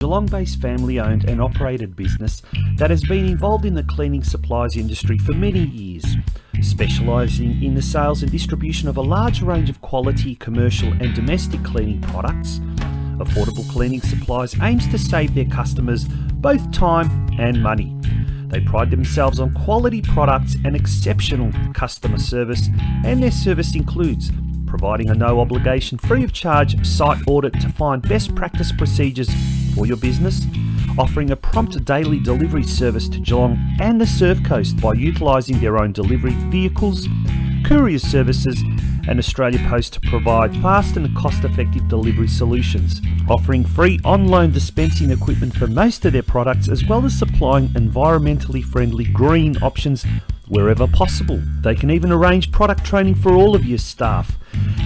Geelong-based family-owned and operated business that has been involved in the cleaning supplies industry for many years, specialising in the sales and distribution of a large range of quality commercial and domestic cleaning products. Affordable Cleaning Supplies aims to save their customers both time and money. They pride themselves on quality products and exceptional customer service, and their service includes providing a no-obligation, free-of-charge site audit to find best practice procedures for your business, offering a prompt daily delivery service to Geelong and the Surf Coast by utilising their own delivery vehicles, courier services, and Australia Post to provide fast and cost-effective delivery solutions, offering free on-loan dispensing equipment for most of their products, as well as supplying environmentally friendly green options wherever possible. They can even arrange product training for all of your staff.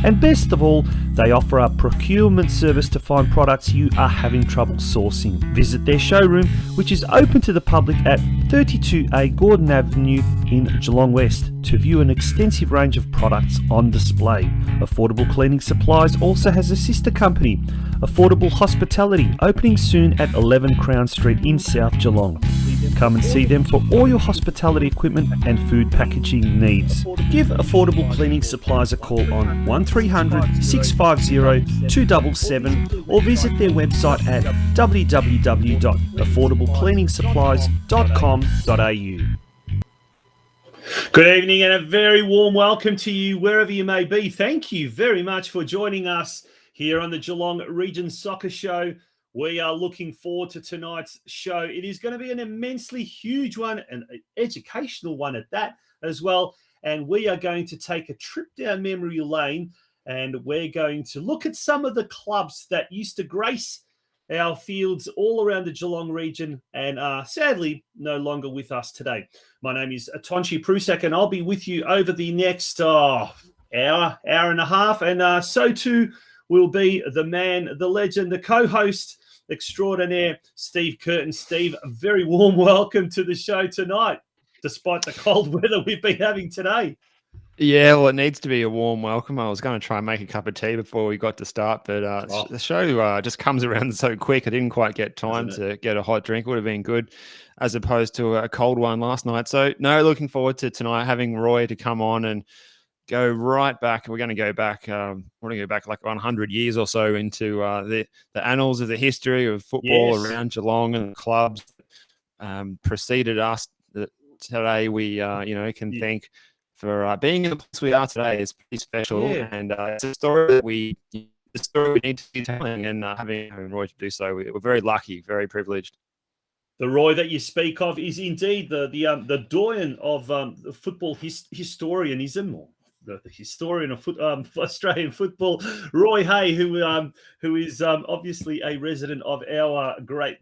And best of all, they offer a procurement service to find products you are having trouble sourcing. Visit their showroom, which is open to the public at 32A Gordon Avenue in Geelong West, to view an extensive range of products on display. Affordable Cleaning Supplies also has a sister company, Affordable Hospitality, opening soon at 11 Crown Street in South Geelong. Come and see them for all your hospitality equipment and food packaging needs. Give Affordable Cleaning Supplies a call on 1300 650 277 or visit their website at www.affordablecleaningsupplies.com.au. Good evening and a very warm welcome to you wherever you may be. Thank you very much for joining us here on the Geelong Region Soccer Show. We are looking forward to tonight's show. It is going to be an immensely huge one, an educational one at that as well. And we are going to take a trip down memory lane, and we're going to look at some of the clubs that used to grace our fields all around the Geelong region and are sadly no longer with us today. My name is Tonci Prusac, and I'll be with you over the next hour and a half. And so too will be the man, the legend, the co-host extraordinaire, Steve Curtin. Steve, a very warm welcome to the show tonight, despite the cold weather we've been having today. Yeah, well, it needs to be a warm welcome. I was going to try and make a cup of tea before we got to start, but the show just comes around so quick. I didn't quite get time to get a hot drink. It would have been good as opposed to a cold one last night. So, no, looking forward to tonight having Roy to come on and go right back. We're going to go back. Like 100 years or so into the annals of the history of football around Geelong and clubs preceded us. Today we can thank for being in the place we are today. Is pretty special, and it's a story that we need to be telling, and having Roy to do so, we're very lucky, very privileged. The Roy that you speak of is indeed the doyen of the football historianism, or the historian of Australian football, Roy Hay, who is obviously a resident of our great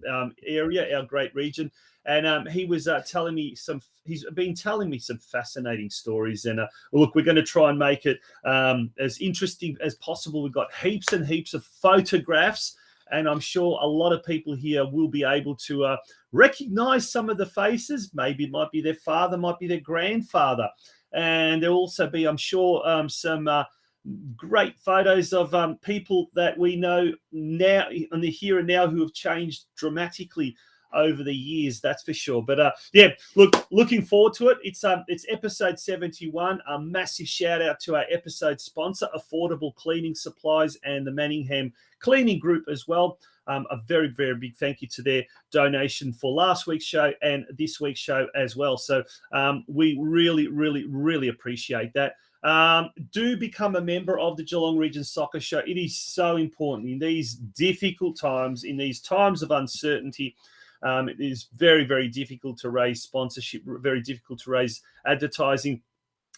area, our great region. And he was telling me he's been telling me some fascinating stories. And look, we're going to try and make it as interesting as possible. We've got heaps and heaps of photographs, and I'm sure a lot of people here will be able to recognize some of the faces. Maybe it might be their father, might be their grandfather. And there'll also be, I'm sure, some great photos of people that we know now in the here and now who have changed dramatically over the years, that's for sure. But looking forward to it. It's episode 71. A massive shout out to our episode sponsor, Affordable Cleaning Supplies, and the Manningham Cleaning Group as well. A very, very big thank you to their donation for last week's show and this week's show as well. So we really, really, really appreciate that. Do become a member of the Geelong Region Soccer Show. It is so important in these difficult times, in these times of uncertainty. It is very, very difficult to raise sponsorship, very difficult to raise advertising.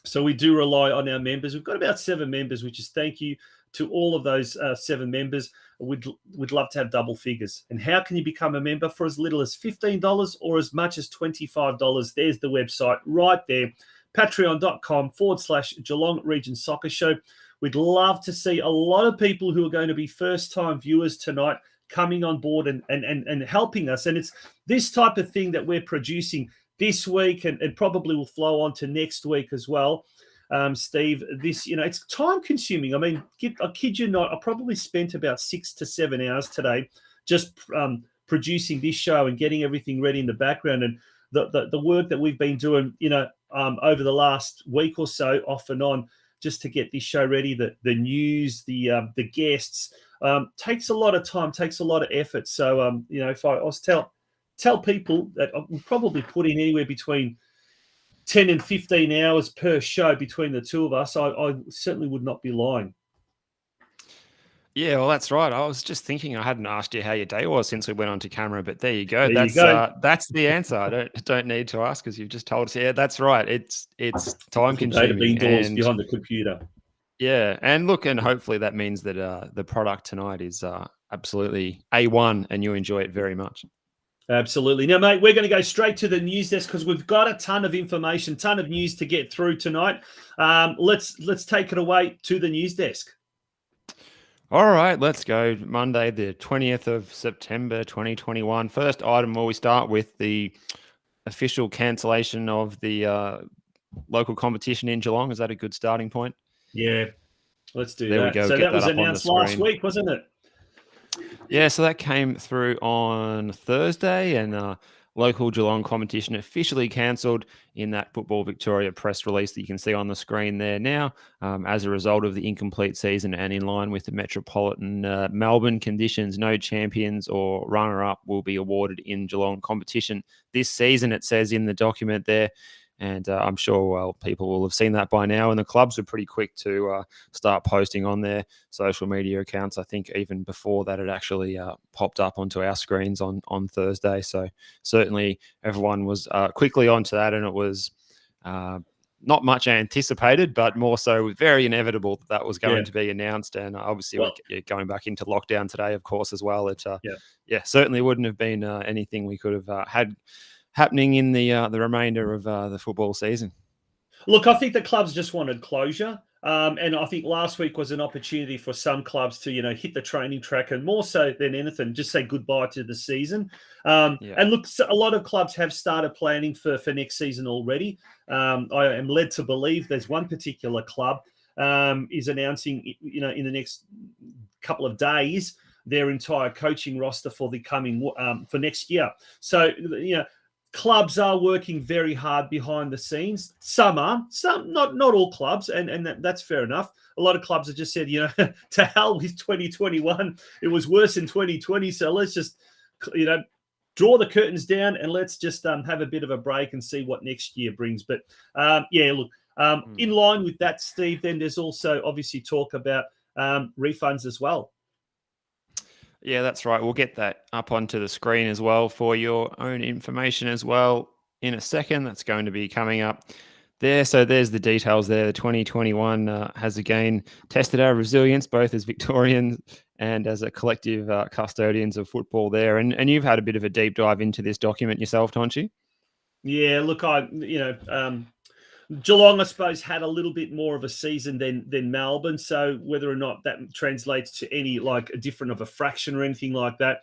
So we do rely on our members. We've got about 7 members, which is thank you to all of those 7 members. We'd love to have double figures. And how can you become a member? For as little as $15 or as much as $25. There's the website right there, patreon.com/Geelong Region Soccer Show. We'd love to see a lot of people who are going to be first-time viewers tonight coming on board and helping us. And it's this type of thing that we're producing this week and probably will flow on to next week as well. Steve, this, it's time consuming. I mean, I kid you not, I probably spent about 6 to 7 hours today just producing this show and getting everything ready in the background, and the work that we've been doing, over the last week or so, off and on, just to get this show ready. The news, the guests, takes a lot of time, takes a lot of effort. So if I was tell people that we probably put in anywhere between 10 and 15 hours per show between the two of us, I certainly would not be lying. Yeah, well, that's right. I was just thinking I hadn't asked you how your day was since we went onto camera, but there you go. That's the answer. I don't need to ask because you've just told us. Yeah, that's right. It's time consuming and behind the computer. Yeah, and look, and hopefully that means that the product tonight is absolutely A1 and you enjoy it very much. Absolutely. Now, mate, we're going to go straight to the news desk because we've got a ton of information, ton of news to get through tonight. Let's take it away to the news desk. All right, let's go. Monday, the 20th of September, 2021. First item, we start with the official cancellation of the local competition in Geelong. Is that a good starting point? Yeah, let's do that. There we go. So Get that was announced last week, wasn't it? Yeah, so that came through on Thursday, and local Geelong competition officially cancelled in that Football Victoria press release that you can see on the screen there now, as a result of the incomplete season and in line with the Metropolitan Melbourne conditions. No champions or runner-up will be awarded in Geelong competition this season, it says in the document there. And I'm sure, people will have seen that by now. And the clubs are pretty quick to start posting on their social media accounts. I think even before that, it actually popped up onto our screens on Thursday. So certainly everyone was quickly onto that. And it was not much anticipated, but more so very inevitable that was going to be announced. And obviously, we're going back into lockdown today, of course, as well. It certainly wouldn't have been anything we could have had happening in the remainder of the football season. Look, I think the clubs just wanted closure. And I think last week was an opportunity for some clubs to, hit the training track and more so than anything, just say goodbye to the season. And look, a lot of clubs have started planning for next season already. I am led to believe there's one particular club is announcing, in the next couple of days, their entire coaching roster for the coming for next year. So, clubs are working very hard behind the scenes. Some are, not all clubs, and that's fair enough. A lot of clubs have just said, to hell with 2021. It was worse in 2020, so let's just, draw the curtains down and let's just have a bit of a break and see what next year brings. But in line with that, Steve, then there's also obviously talk about refunds as well. Yeah, that's right. We'll get that up onto the screen as well for your own information as well in a second. That's going to be coming up there. So there's the details there. The 2021 has again tested our resilience, both as Victorians and as a collective custodians of football there. And you've had a bit of a deep dive into this document yourself, Tonci? Yeah, look, Geelong, I suppose, had a little bit more of a season than Melbourne. So whether or not that translates to any a different of a fraction or anything like that,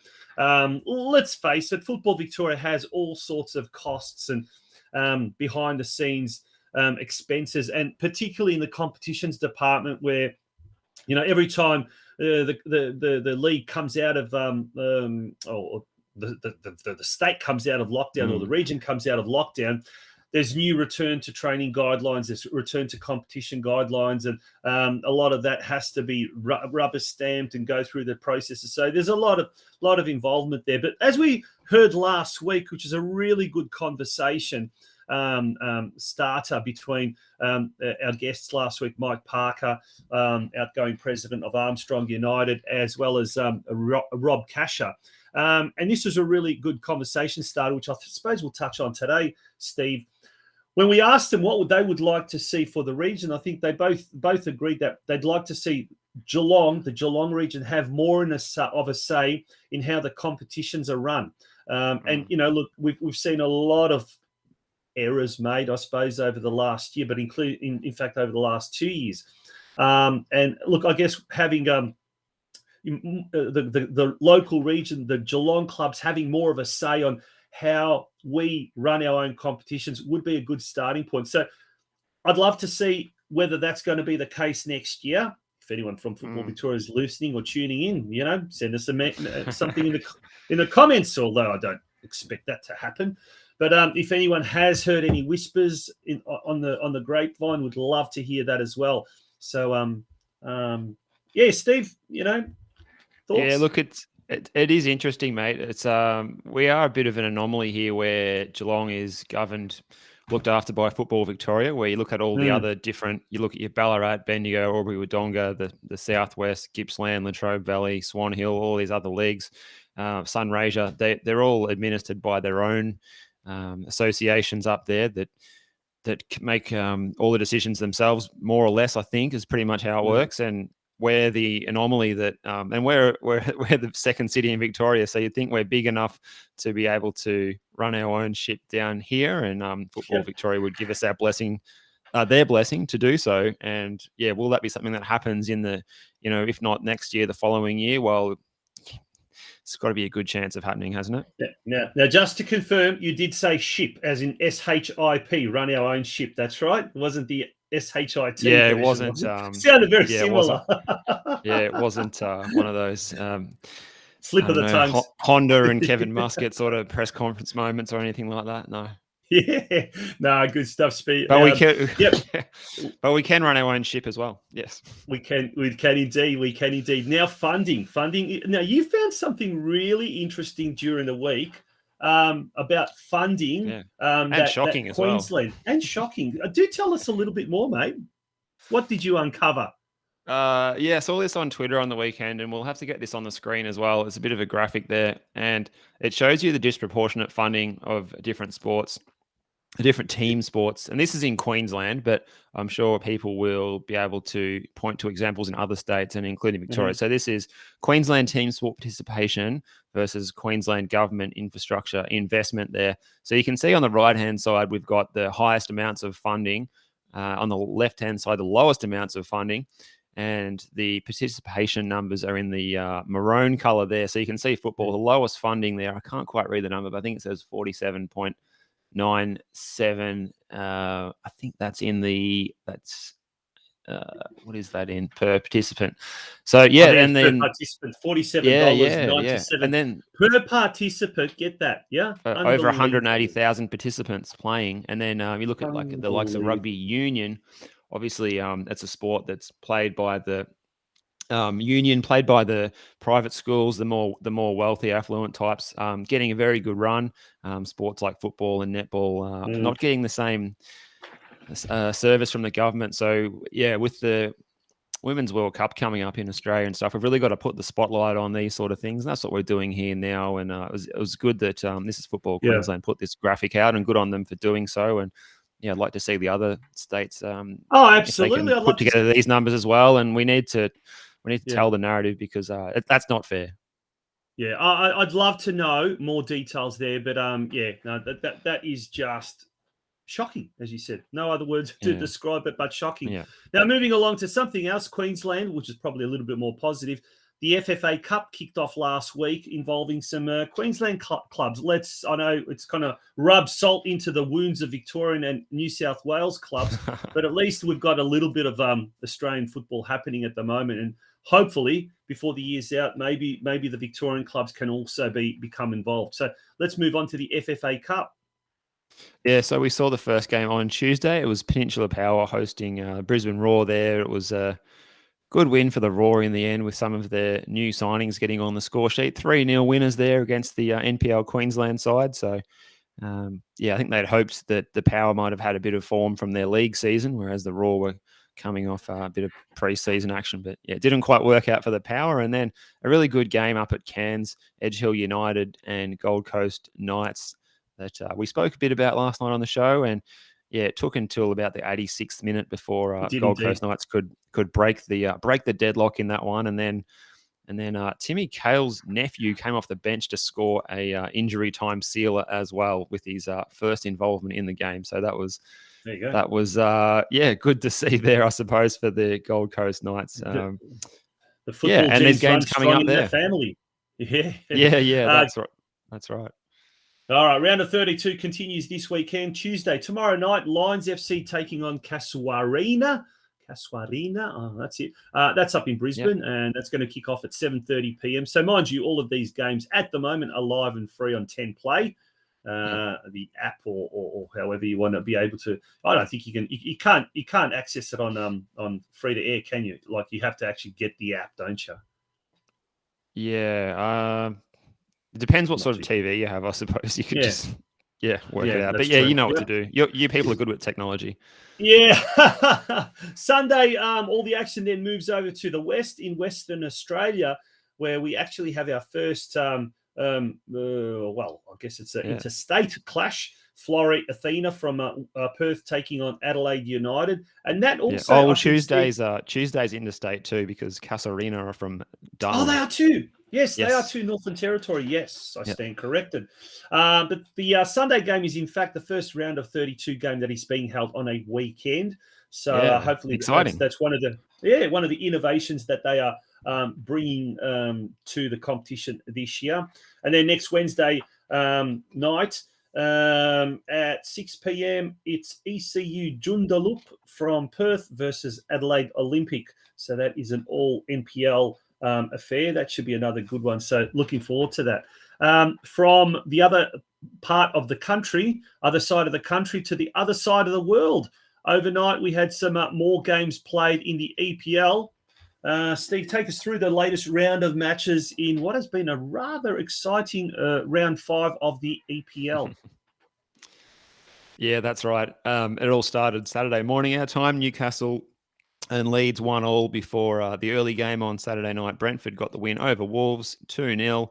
let's face it, Football Victoria has all sorts of costs and behind the scenes expenses, and particularly in the competitions department, where every time the league comes out of or the state comes out of lockdown or the region comes out of lockdown, there's new return to training guidelines, there's return to competition guidelines, and a lot of that has to be rubber stamped and go through the processes. So there's a lot of involvement there. But as we heard last week, which is a really good conversation starter between our guests last week, Mike Parker, outgoing president of Armstrong United, as well as Rob Casher. And this was a really good conversation starter, which I suppose we'll touch on today, Steve. When we asked them what they would like to see for the region, I think they both agreed that they'd like to see the Geelong region, have more of a say in how the competitions are run. And look, we've seen a lot of errors made, I suppose, over the last year, but in fact over the last 2 years. And look, I guess having the local region, the Geelong clubs, having more of a say on how we run our own competitions would be a good starting point. So I'd love to see whether that's going to be the case next year. if anyone from Football Victoria is listening or tuning in, send us something in the comments, although I don't expect that to happen. But if anyone has heard any whispers on the grapevine, would love to hear that as well. So, Steve, thoughts? Yeah, look, it is interesting, mate. It's we are a bit of an anomaly here where Geelong is looked after by Football Victoria, where you look at all the other different, you look at your Ballarat, Bendigo, Albury-Wodonga, the Southwest, Gippsland, Latrobe Valley, Swan Hill, all these other leagues, Sunraysia, they're all administered by their own associations up there that make all the decisions themselves, more or less, I think, is pretty much how it works. And we're the anomaly that, and we're the second city in Victoria, so you'd think we're big enough to be able to run our own ship down here, and Football Victoria would give us their blessing to do so. And yeah, will that be something that happens in the, if not next year, the following year? Well, it's got to be a good chance of happening, hasn't it? Yeah. Now, just to confirm, you did say ship, as in SHIP, run our own ship. That's right. It wasn't the SHIT. Yeah, it wasn't. Sounded very similar. It wasn't one of those slip of the tongue, Honda and Kevin Muscat sort of press conference moments or anything like that. No. Yeah, no, good stuff. But we can, but we can run our own ship as well. Yes, we can indeed. Now, funding. Now, you found something really interesting during the week about funding, and shocking as Queensland, and shocking. Do tell us a little bit more, mate. What did you uncover? Saw this on Twitter on the weekend, and we'll have to get this on the screen as well. It's a bit of a graphic there, and it shows you the disproportionate funding of different sports, different team sports. And this is in Queensland, but I'm sure people will be able to point to examples in other states and including Victoria. So this is Queensland team sport participation versus Queensland government infrastructure investment there. So you can see on the right-hand side, we've got the highest amounts of funding. On the left-hand side, the lowest amounts of funding. And the participation numbers are in the maroon color there. So you can see football, the lowest funding there. I can't quite read the number, but I think it says 47.97. I think that's what is that in per participant? So yeah, and then per participant, $47.97. And then per participant, get that, over 180,000 participants playing. And then you look at like the likes of rugby union. Obviously, it's a sport that's played by the played by the private schools, the more wealthy, affluent types, getting a very good run. Sports like football and netball not getting the same service from the government. So yeah, with the Women's World Cup coming up in Australia and stuff, we've really got to put the spotlight on these sort of things. And that's what we're doing here now. And it was good that This is Football Queensland put this graphic out, and good on them for doing so. And yeah, I'd like to see the other states. Absolutely. Put together these numbers as well, and we need to tell the narrative, because that's not fair. Yeah, I'd love to know more details there, but that is just shocking, as you said. No other words to describe it but shocking. Yeah. Now, moving along to something else, Queensland, which is probably a little bit more positive. The FFA Cup kicked off last week, involving some Queensland clubs. I know it's kind of rubbed salt into the wounds of Victorian and New South Wales clubs, but at least we've got a little bit of Australian football happening at the moment. And hopefully, before the year's out, maybe the Victorian clubs can also become involved. So let's move on to the FFA Cup. Yeah, so we saw the first game on Tuesday. It was Peninsula Power hosting Brisbane Roar there. It was a good win for the Roar in the end, with some of their new signings getting on the score sheet. 3-0 winners there against the NPL Queensland side. So, I think they'd hoped that the Power might have had a bit of form from their league season, whereas the Roar were coming off a bit of pre-season action. But yeah, it didn't quite work out for the Power. And then a really good game up at Cairns, Edge Hill United and Gold Coast Knights that we spoke a bit about last night on the show. And yeah, it took until about the 86th minute before Gold Coast Knights could break the deadlock in that one, and then Timmy Cale's nephew came off the bench to score a injury time sealer as well, with his first involvement in the game. So that was good to see there, I suppose, for the Gold Coast Knights. The football and there's games coming up there. Family, that's right. All right, round of 32 continues this weekend. Tuesday, tomorrow night, Lions FC taking on Casuarina. Casuarina. Oh, that's it. That's up in Brisbane, and that's going to kick off at 7:30 p.m. So, mind you, all of these games at the moment are live and free on 10 Play, the app, or however you want to be able to. I don't think you can. You can't access it on free to air, can you? Like, you have to actually get the app, don't you? Yeah. It depends what sort of TV you have, I suppose. You could just work it out. But true. you know what to do. You people are good with technology. Yeah. Sunday, all the action then moves over to the west in Western Australia, where we actually have our first, I guess it's an interstate clash. Florey Athena from Perth taking on Adelaide United. And that also... Tuesday's interstate too, because Casuarina are from Darwin. Oh, they are too. Yes, they are too, Northern Territory. Yes, I stand corrected. But the Sunday game is, in fact, the first round of 32 game that is being held on a weekend. So hopefully exciting. That's one of the innovations that they are bringing to the competition this year. And then next Wednesday night at 6 p.m, it's ECU Joondalup from Perth versus Adelaide Olympic. So that is an all NPL affair. That should be another good one. So looking forward to that. From the other part of the country, other side of the country to the other side of the world. Overnight, we had some more games played in the EPL. Steve, take us through the latest round of matches in what has been a rather exciting round 5 of the EPL. Yeah, that's right. It all started Saturday morning our time. Newcastle and Leeds 1-1 before the early game on Saturday night. Brentford got the win over Wolves 2-0.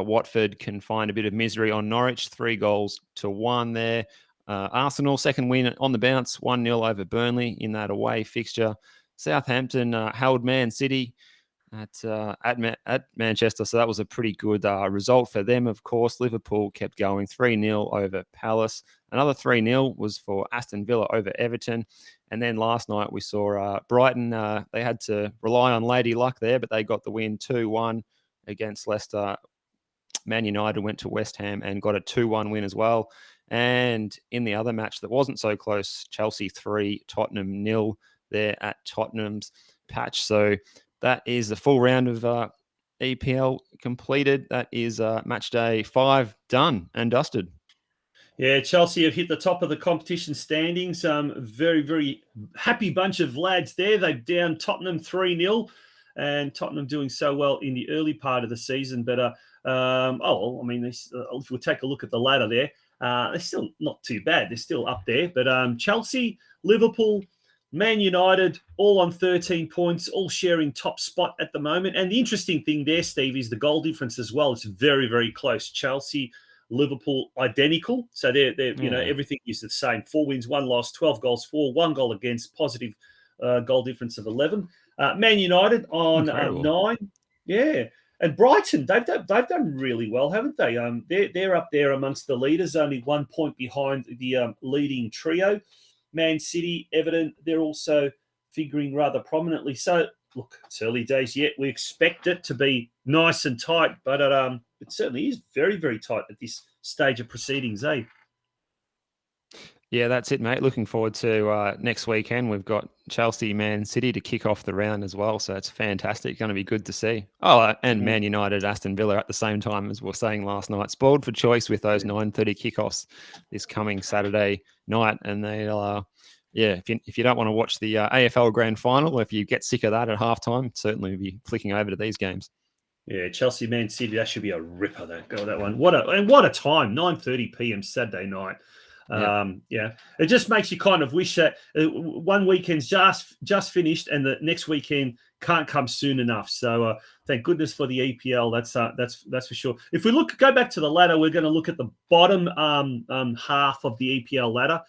Watford can find a bit of misery on Norwich, 3-1 there. Arsenal, second win on the bounce, 1-0 over Burnley in that away fixture. Southampton held Man City at Manchester, so that was a pretty good result for them, of course. Liverpool kept going, 3-0 over Palace. Another 3-0 was for Aston Villa over Everton. And then last night we saw Brighton. They had to rely on Lady Luck there, but they got the win 2-1 against Leicester. Man United went to West Ham and got a 2-1 win as well. And in the other match that wasn't so close, Chelsea 3, Tottenham 0 there at Tottenham's patch. So that is the full round of EPL completed. That is match day 5 done and dusted. Yeah, Chelsea have hit the top of the competition standings. Very, very happy bunch of lads there. They've downed Tottenham 3-0, and Tottenham doing so well in the early part of the season. But, if we take a look at the ladder there, they're still not too bad. They're still up there. But Chelsea, Liverpool, Man United, all on 13 points, all sharing top spot at the moment. And the interesting thing there, Steve, is the goal difference as well. It's very, very close. Chelsea, Liverpool, identical. So they're everything is the same. 4 wins, 1 loss, 12 goals for, 1 goal against, positive goal difference of 11. Man United on 9. Yeah. And Brighton, they've done really well, haven't they? They're up there amongst the leaders, only 1 point behind the leading trio. Man City, Everton, they're also figuring rather prominently. So, look, it's early days yet. We expect it to be nice and tight, but it certainly is very, very tight at this stage of proceedings, eh? Yeah, that's it, mate. Looking forward to next weekend. We've got Chelsea, Man City to kick off the round as well, so it's fantastic. Going to be good to see. Oh, and Man United, Aston Villa at the same time, as we were saying last night. Spoiled for choice with those 9:30 kickoffs this coming Saturday night, and they'll, if you don't want to watch the AFL Grand Final, if you get sick of that at halftime, certainly be flicking over to these games. Yeah, Chelsea, Man City, that should be a ripper. That one. What a time! 9:30 p.m. Saturday night. It just makes you kind of wish that one weekend's just finished and the next weekend can't come soon enough. So thank goodness for the EPL. That's for sure. If we go back to the ladder, we're going to look at the bottom half of the EPL ladder.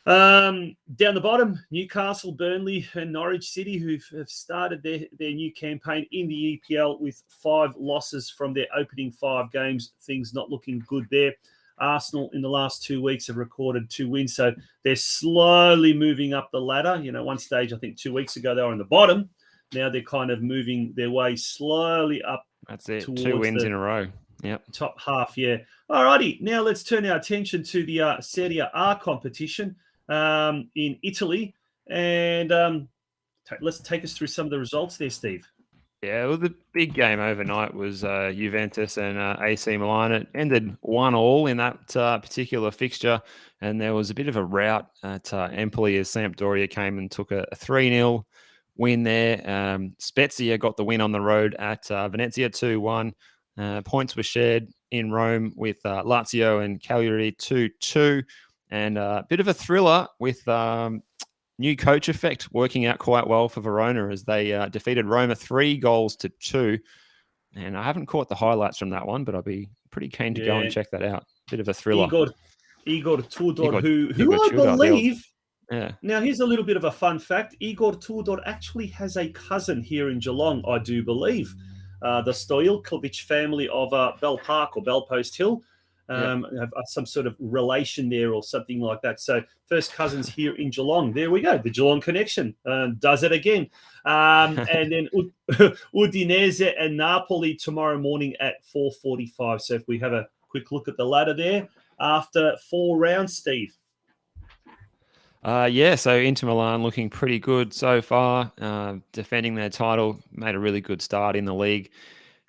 Down the bottom, Newcastle, Burnley, and Norwich City, who have started their new campaign in the EPL with 5 losses from their opening 5 games. Things not looking good there. Arsenal in the last 2 weeks have recorded 2 wins, so they're slowly moving up the ladder. One stage, I think 2 weeks ago, they were on the bottom. Now they're kind of moving their way slowly up. That's it, 2 wins in a row. Yep. Top half, yeah. All righty, now let's turn our attention to the Serie A competition in Italy. And let's take us through some of the results there, Steve. Yeah, well, the big game overnight was Juventus and AC Milan. It ended 1-1 in that particular fixture, and there was a bit of a rout at Empoli as Sampdoria came and took a 3-0 win there. Spezia got the win on the road at Venezia 2-1. Points were shared in Rome with Lazio and Cagliari 2-2, and a bit of a thriller with new coach effect working out quite well for Verona as they defeated Roma 3-2. And I haven't caught the highlights from that one, but I'll be pretty keen to go and check that out. Bit of a thriller. Igor Tudor, who I believe... Yeah. Now, here's a little bit of a fun fact. Igor Tudor actually has a cousin here in Geelong, I do believe. The Stojilkovic family of Bell Park or Bellpost Hill. Have some sort of relation there or something like that. So first cousins here in Geelong. There we go. The Geelong connection does it again. And then Udinese and Napoli tomorrow morning at 4:45. So if we have a quick look at the ladder there after 4 rounds, Steve. So Inter Milan looking pretty good so far, defending their title, made a really good start in the league.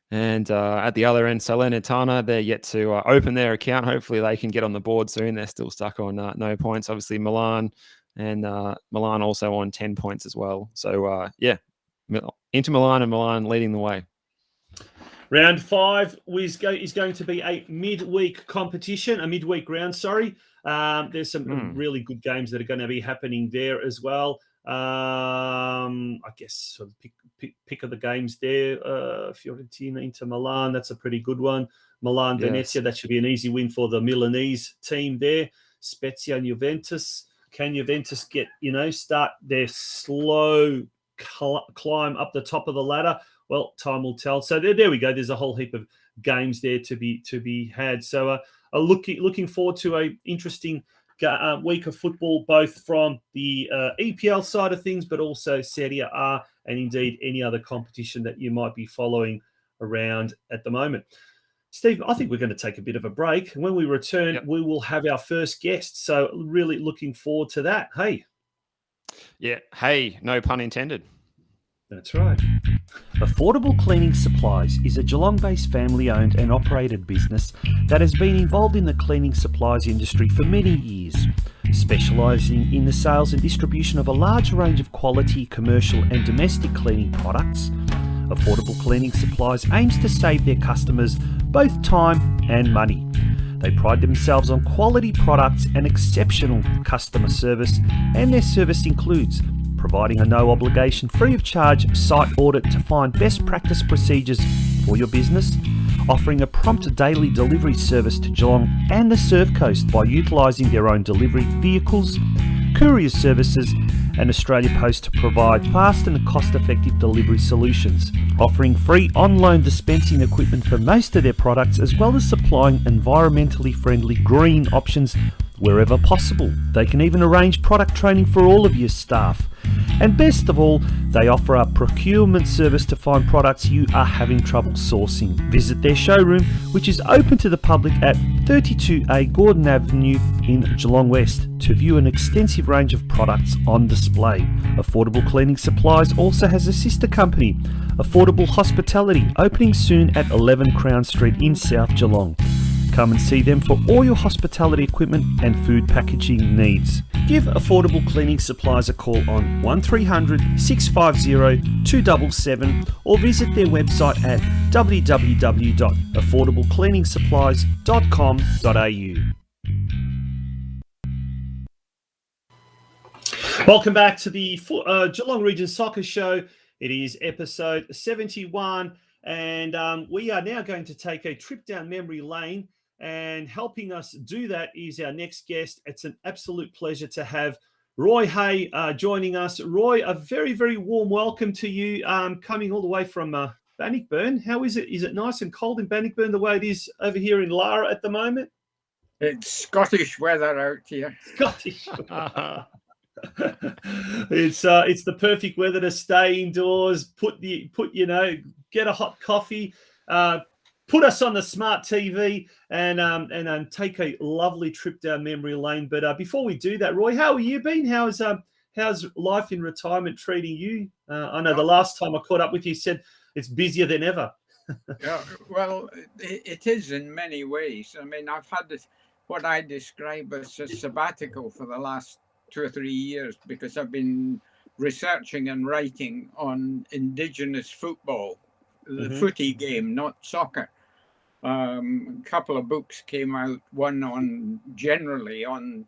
And at the other end, Salernitana, they're yet to open their account. Hopefully they can get on the board soon. They're still stuck on no points. Obviously Milan and Milan also on 10 points as well. So, Inter Milan and Milan leading the way. Round 5 is going to be a midweek competition, a midweek round, sorry. There's some really good games that are going to be happening there as well. I guess sort of pick of the games there. Fiorentina, Inter Milan, that's a pretty good one. Milan, Venezia, that should be an easy win for the Milanese team there. Spezia and Juventus. Can Juventus get, start their slow climb up the top of the ladder? Well, time will tell. So there we go. There's a whole heap of games there to be had. So looking forward to a interesting week of football, both from the EPL side of things, but also Serie A and indeed any other competition that you might be following around at the moment. Steve, I think we're going to take a bit of a break. When we return, we will have our first guest. So really looking forward to that. Hey. Yeah. Hey, no pun intended. That's right. Affordable Cleaning Supplies is a Geelong-based family-owned and operated business that has been involved in the cleaning supplies industry for many years, specialising in the sales and distribution of a large range of quality commercial and domestic cleaning products. Affordable Cleaning Supplies aims to save their customers both time and money. They pride themselves on quality products and exceptional customer service, and their service includes providing a no-obligation, free-of-charge site audit to find best practice procedures for your business, offering a prompt daily delivery service to Geelong and the Surf Coast by utilising their own delivery vehicles, courier services, and Australia Post to provide fast and cost-effective delivery solutions, offering free on-loan dispensing equipment for most of their products, as well as supplying environmentally friendly green options wherever possible. They can even arrange product training for all of your staff. And best of all, they offer a procurement service to find products you are having trouble sourcing. Visit their showroom, which is open to the public at 32A Gordon Avenue in Geelong West, to view an extensive range of products on display. Affordable Cleaning Supplies also has a sister company, Affordable Hospitality, opening soon at 11 Crown Street in South Geelong. Come and see them for all your hospitality equipment and food packaging needs. Give Affordable Cleaning Supplies a call on 1300 650 277 or visit their website at www.affordablecleaningsupplies.com.au. Welcome back to the Geelong Region Soccer Show. It is episode 71, and we are now going to take a trip down memory lane. And helping us do that is our next guest. It's an absolute pleasure to have Roy Hay joining us. Roy, a very, very warm welcome to you, coming all the way from Bannockburn. How is it? Is it nice and cold in Bannockburn the way it is over here in Lara at the moment? It's Scottish weather out here. Scottish. It's the perfect weather to stay indoors. Get a hot coffee. Put us on the smart TV and take a lovely trip down memory lane. But before we do that, Roy, how have you been? How's how's life in retirement treating you? I know the last time I caught up with you, you said it's busier than ever. Yeah, well, it is in many ways. I mean, I've had what I describe as a sabbatical for the last 2 or 3 years because I've been researching and writing on Indigenous football, the footy game, not soccer. A couple of books came out, one on generally on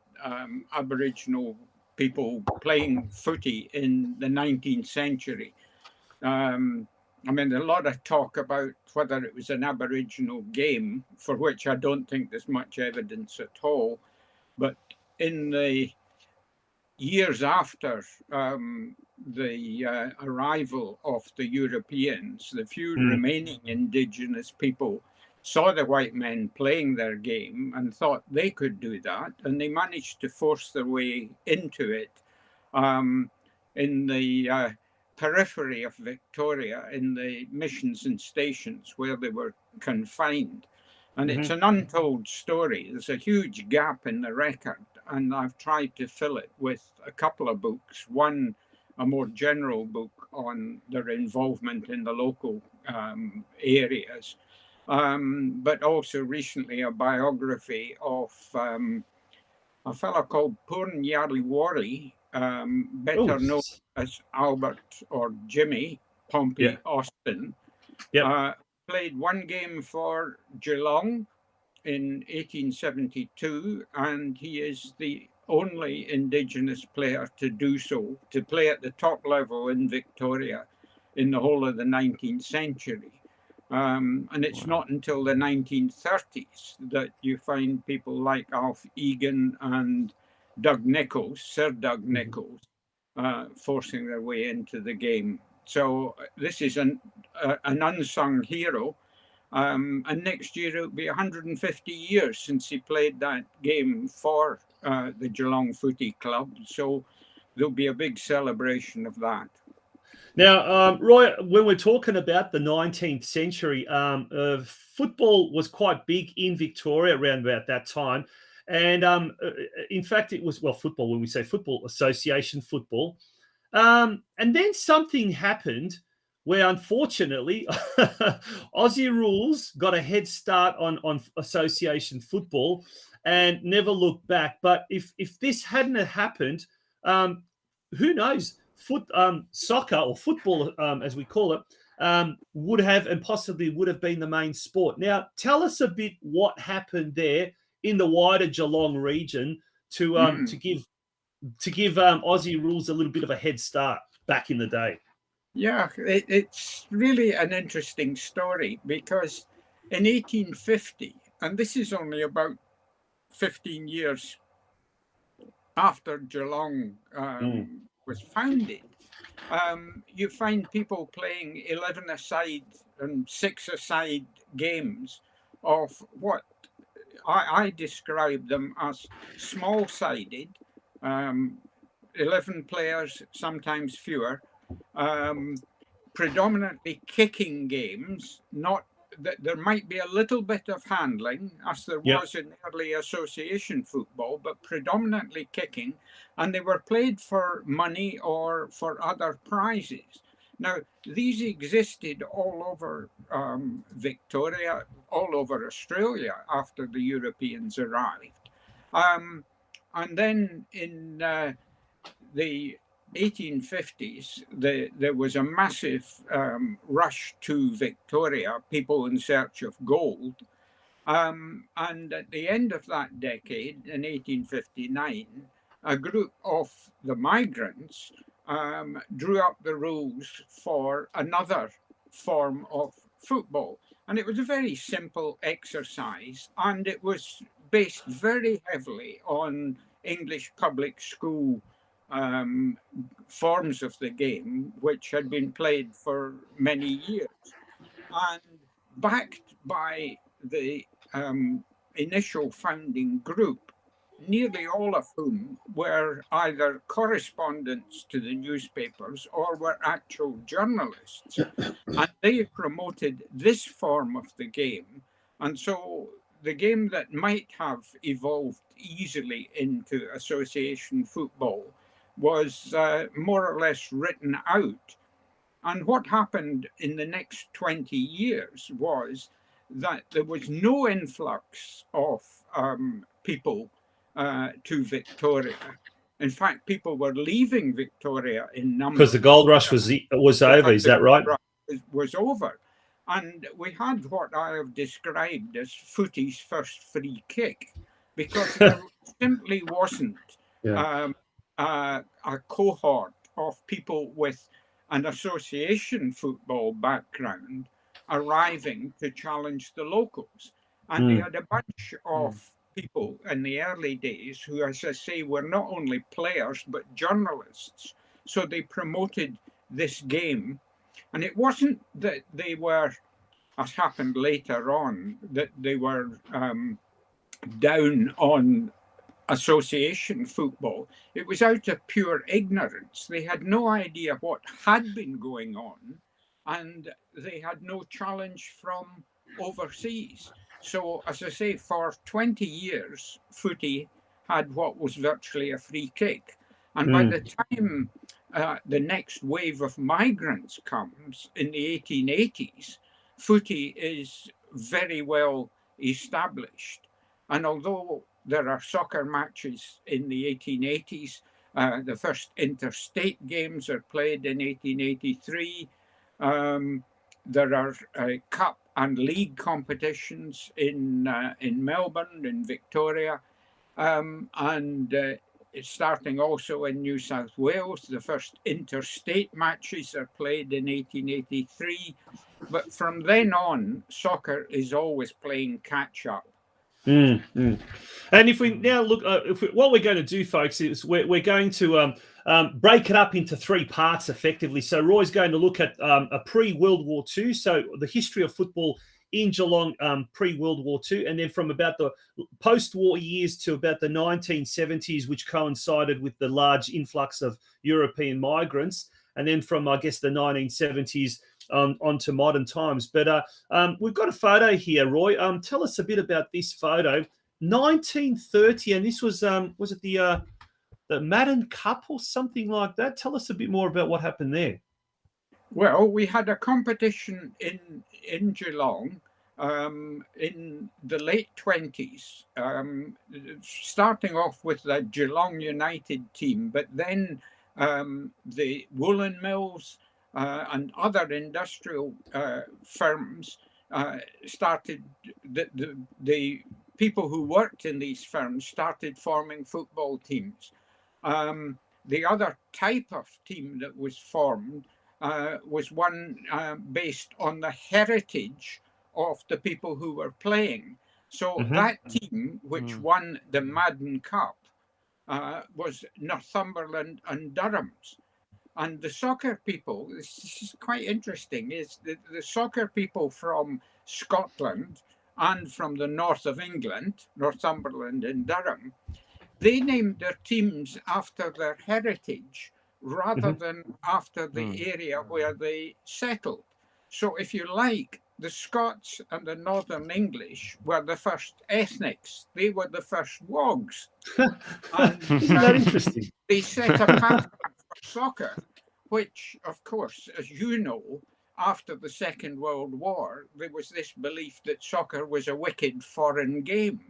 Aboriginal people playing footy in the 19th century. I mean, a lot of talk about whether it was an Aboriginal game, for which I don't think there's much evidence at all. But in the years after the arrival of the Europeans, the few remaining Indigenous people saw the white men playing their game and thought they could do that, and they managed to force their way into it in the periphery of Victoria, in the missions and stations where they were confined. And it's an untold story. There's a huge gap in the record, and I've tried to fill it with a couple of books. One, a more general book on their involvement in the local areas, but also recently a biography of a fellow called Purn Yariwari, better known as Albert or Jimmy Pompey Austin. Played one game for Geelong in 1872, and he is the only Indigenous player to do so, to play at the top level in Victoria in the whole of the 19th century. And it's not until the 1930s that you find people like Alf Egan and Doug Nicholls, Sir Doug Nicholls, forcing their way into the game. So this is an unsung hero. And next year it'll be 150 years since he played that game for the Geelong Footy Club. So there'll be a big celebration of that. Now, Roy, when we're talking about the 19th century, football was quite big in Victoria around about that time. And in fact, it was, well, football, when we say football, association football. And then something happened where, unfortunately, Aussie rules got a head start on association football and never looked back. But if this hadn't happened, who knows? Soccer or football, as we call it, would have and possibly would have been the main sport. Now, tell us a bit what happened there in the wider Geelong region to give Aussie rules a little bit of a head start back in the day. Yeah, it's really an interesting story because in 1850, and this is only about 15 years after Geelong was founded, you find people playing 11-a-side and 6-a-side games of what I describe them as small-sided, 11 players, sometimes fewer, predominantly kicking games, not that there might be a little bit of handling, as there was in early association football, but predominantly kicking, and they were played for money or for other prizes. Now, these existed all over Victoria, all over Australia after the Europeans arrived. And then in the 1850s, there was a massive rush to Victoria, people in search of gold. And at the end of that decade, in 1859, a group of the migrants drew up the rules for another form of football. And it was a very simple exercise, and it was based very heavily on English public school forms of the game, which had been played for many years, and backed by the initial founding group, nearly all of whom were either correspondents to the newspapers or were actual journalists. And they promoted this form of the game. And so the game that might have evolved easily into association football was more or less written out. And what happened in the next 20 years was that there was no influx of people to Victoria. In fact, people were leaving Victoria in numbers. Because the gold rush was over, is that right? Was over. And we had what I have described as footy's first free kick, because there simply wasn't a cohort of people with an association football background arriving to challenge the locals. And they had a bunch of people in the early days who, as I say, were not only players but journalists. So they promoted this game. And it wasn't that they were, as happened later on, that they were down on association football. It was out of pure ignorance. They had no idea what had been going on, and they had no challenge from overseas. So, as I say, for 20 years, footy had what was virtually a free kick. And by the time the next wave of migrants comes in the 1880s, footy is very well established. And although there are soccer matches in the 1880s, the first interstate games are played in 1883. There are cup and league competitions in Melbourne, in Victoria, and starting also in New South Wales. The first interstate matches are played in 1883. But from then on, soccer is always playing catch up. And if we now look, what we're going to do, folks, is we're going to break it up into three parts effectively. So Roy's going to look at a pre-World War II, so the history of football in Geelong pre-World War II, and then from about the post-war years to about the 1970s, which coincided with the large influx of European migrants, and then from, I guess, the 1970s onto modern times. But we've got a photo here, Roy. Tell us a bit about this photo. 1930, and this was it the Madden Cup or something like that? Tell us a bit more about what happened there. Well, we had a competition in Geelong in the late 20s, starting off with the Geelong United team, but then the woolen mills and other industrial firms started, the people who worked in these firms started forming football teams. The other type of team that was formed was one based on the heritage of the people who were playing. So that team, which won the Madden Cup, was Northumberland and Durham's. And the soccer people, this is quite interesting, is the soccer people from Scotland and from the north of England, Northumberland and Durham, they named their teams after their heritage rather than after the area where they settled. So if you like, the Scots and the Northern English were the first ethnics. They were the first wogs. And isn't that interesting? They set a path for soccer, which, of course, as you know, after the Second World War, there was this belief that soccer was a wicked foreign game.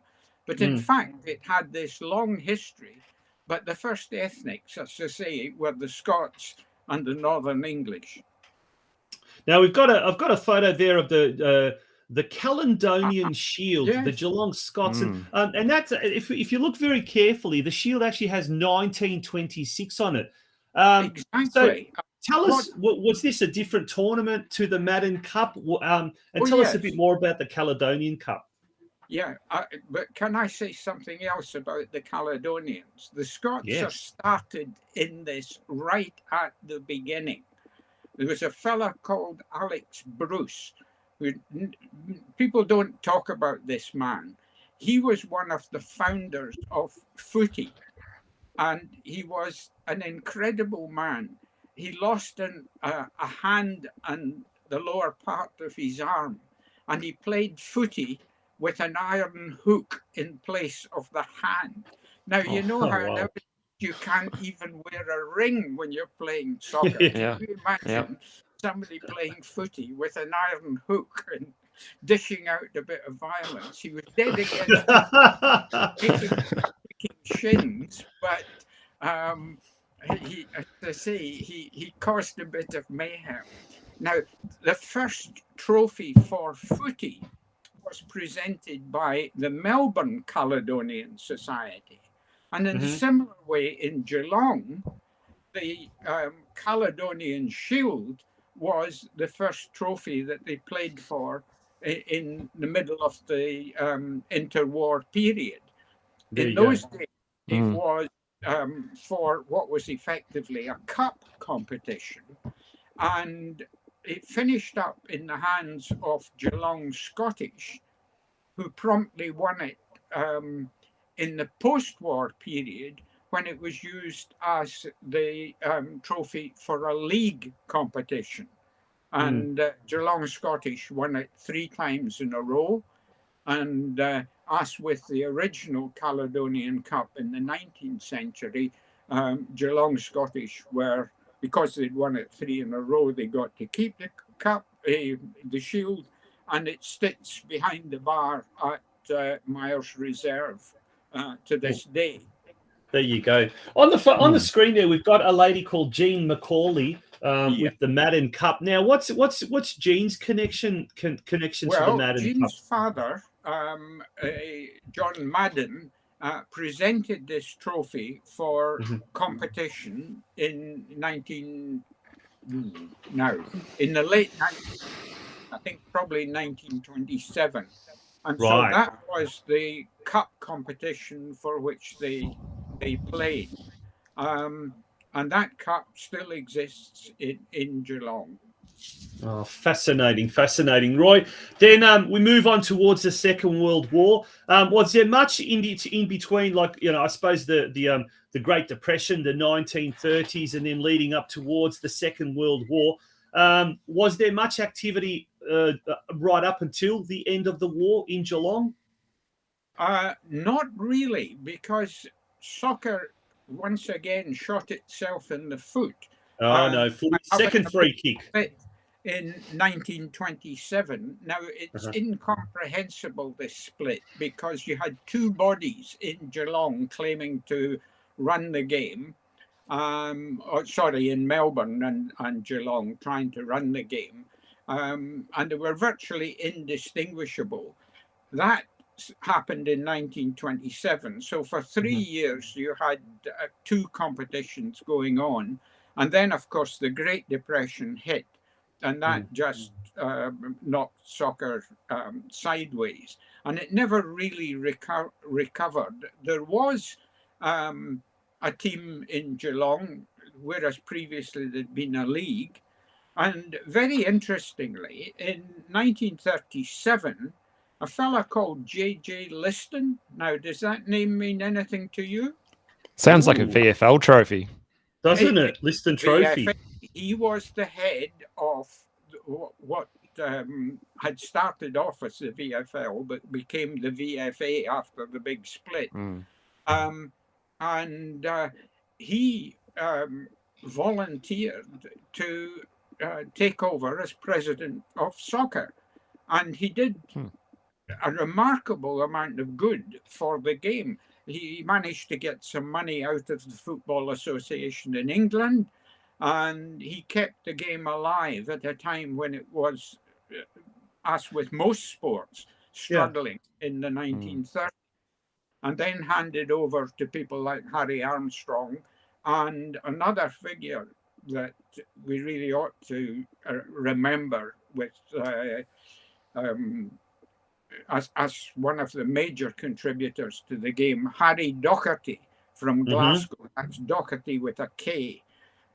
But in fact, it had this long history. But the first ethnics, as I say, were the Scots and the Northern English. Now I've got a photo there of the Caledonian Shield, yes. the Geelong Scots, and that's if you look very carefully, the shield actually has 1926 on it. Exactly. So tell us, was this a different tournament to the Madden Cup? And tell us a bit more about the Caledonian Cup. Yeah, but can I say something else about the Caledonians? The Scots are started in this right at the beginning. There was a fella called Alex Bruce, who people don't talk about this man. He was one of the founders of footy, and he was an incredible man. He lost a hand and the lower part of his arm, and he played footy with an iron hook in place of the hand. Now, you know how you can't even wear a ring when you're playing soccer. Yeah. Can you imagine somebody playing footy with an iron hook and dishing out a bit of violence? He was dead against kicking shins, but he, as I say, he caused a bit of mayhem. Now, the first trophy for footy was presented by the Melbourne Caledonian Society. And in a similar way, in Geelong, the Caledonian Shield was the first trophy that they played for in the middle of the interwar period. In those days, it was for what was effectively a cup competition. And it finished up in the hands of Geelong Scottish, who promptly won it in the post-war period when it was used as the trophy for a league competition. And Geelong Scottish won it 3 times in a row. And as with the original Caledonian Cup in the 19th century, Geelong Scottish were, because they'd won it 3 in a row, they got to keep the cup, the shield, and it sits behind the bar at Myers Reserve to this day. There you go. On the screen there, we've got a lady called Jean McCauley with the Madden Cup. Now, what's Jean's connection to the Madden Jean's Cup? father, John Madden, presented this trophy for competition in in the late 90s, I think probably 1927. And so that was the cup competition for which they played. And that cup still exists in Geelong. Oh, fascinating. Roy, then we move on towards the Second World War. Was there much in between, like, I suppose the Great Depression, the 1930s, and then leading up towards the Second World War? Was there much activity right up until the end of the war in Geelong? Not really, because soccer once again shot itself in the foot. No, second free kick. In 1927. Now, it's incomprehensible, this split, because you had 2 bodies in Geelong claiming to run the game. In Melbourne and Geelong trying to run the game. And they were virtually indistinguishable. That happened in 1927. So for 3 years, you had 2 competitions going on. And then, of course, the Great Depression hit. And that just knocked soccer sideways. And it never really recovered. There was a team in Geelong, whereas previously there'd been a league. And very interestingly, in 1937, a fella called J.J. Liston. Now, does that name mean anything to you? Sounds like a VFL trophy. Doesn't it? Liston Trophy. He was the head of what had started off as the VFL, but became the VFA after the big split. And he volunteered to take over as president of soccer. And he did a remarkable amount of good for the game. He managed to get some money out of the Football Association in England, and he kept the game alive at a time when it was, as with most sports, struggling in the 1930s, and then handed over to people like Harry Armstrong and another figure that we really ought to remember with as one of the major contributors to the game, Harry Doherty from Glasgow. That's Doherty with a K,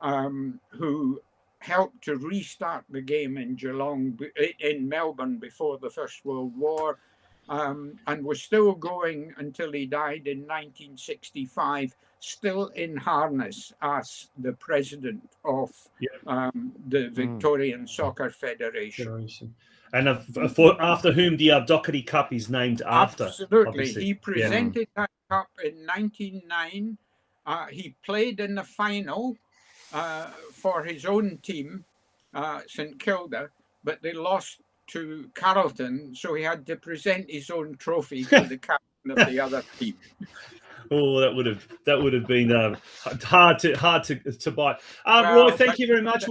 who helped to restart the game in Geelong, in Melbourne before the First World War, and was still going until he died in 1965, still in harness as the president of the Victorian Soccer Federation. And after whom the Doherty Cup is named after. Absolutely. Obviously. He presented that cup in 1909 He played in the final for his own team, St Kilda, but they lost to Carlton, so he had to present his own trophy to the captain of the other team. Oh, that would have been hard to bite. Roy, thank you very much.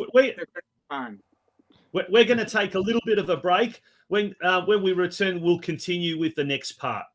We're going to take a little bit of a break. When we return, we'll continue with the next part.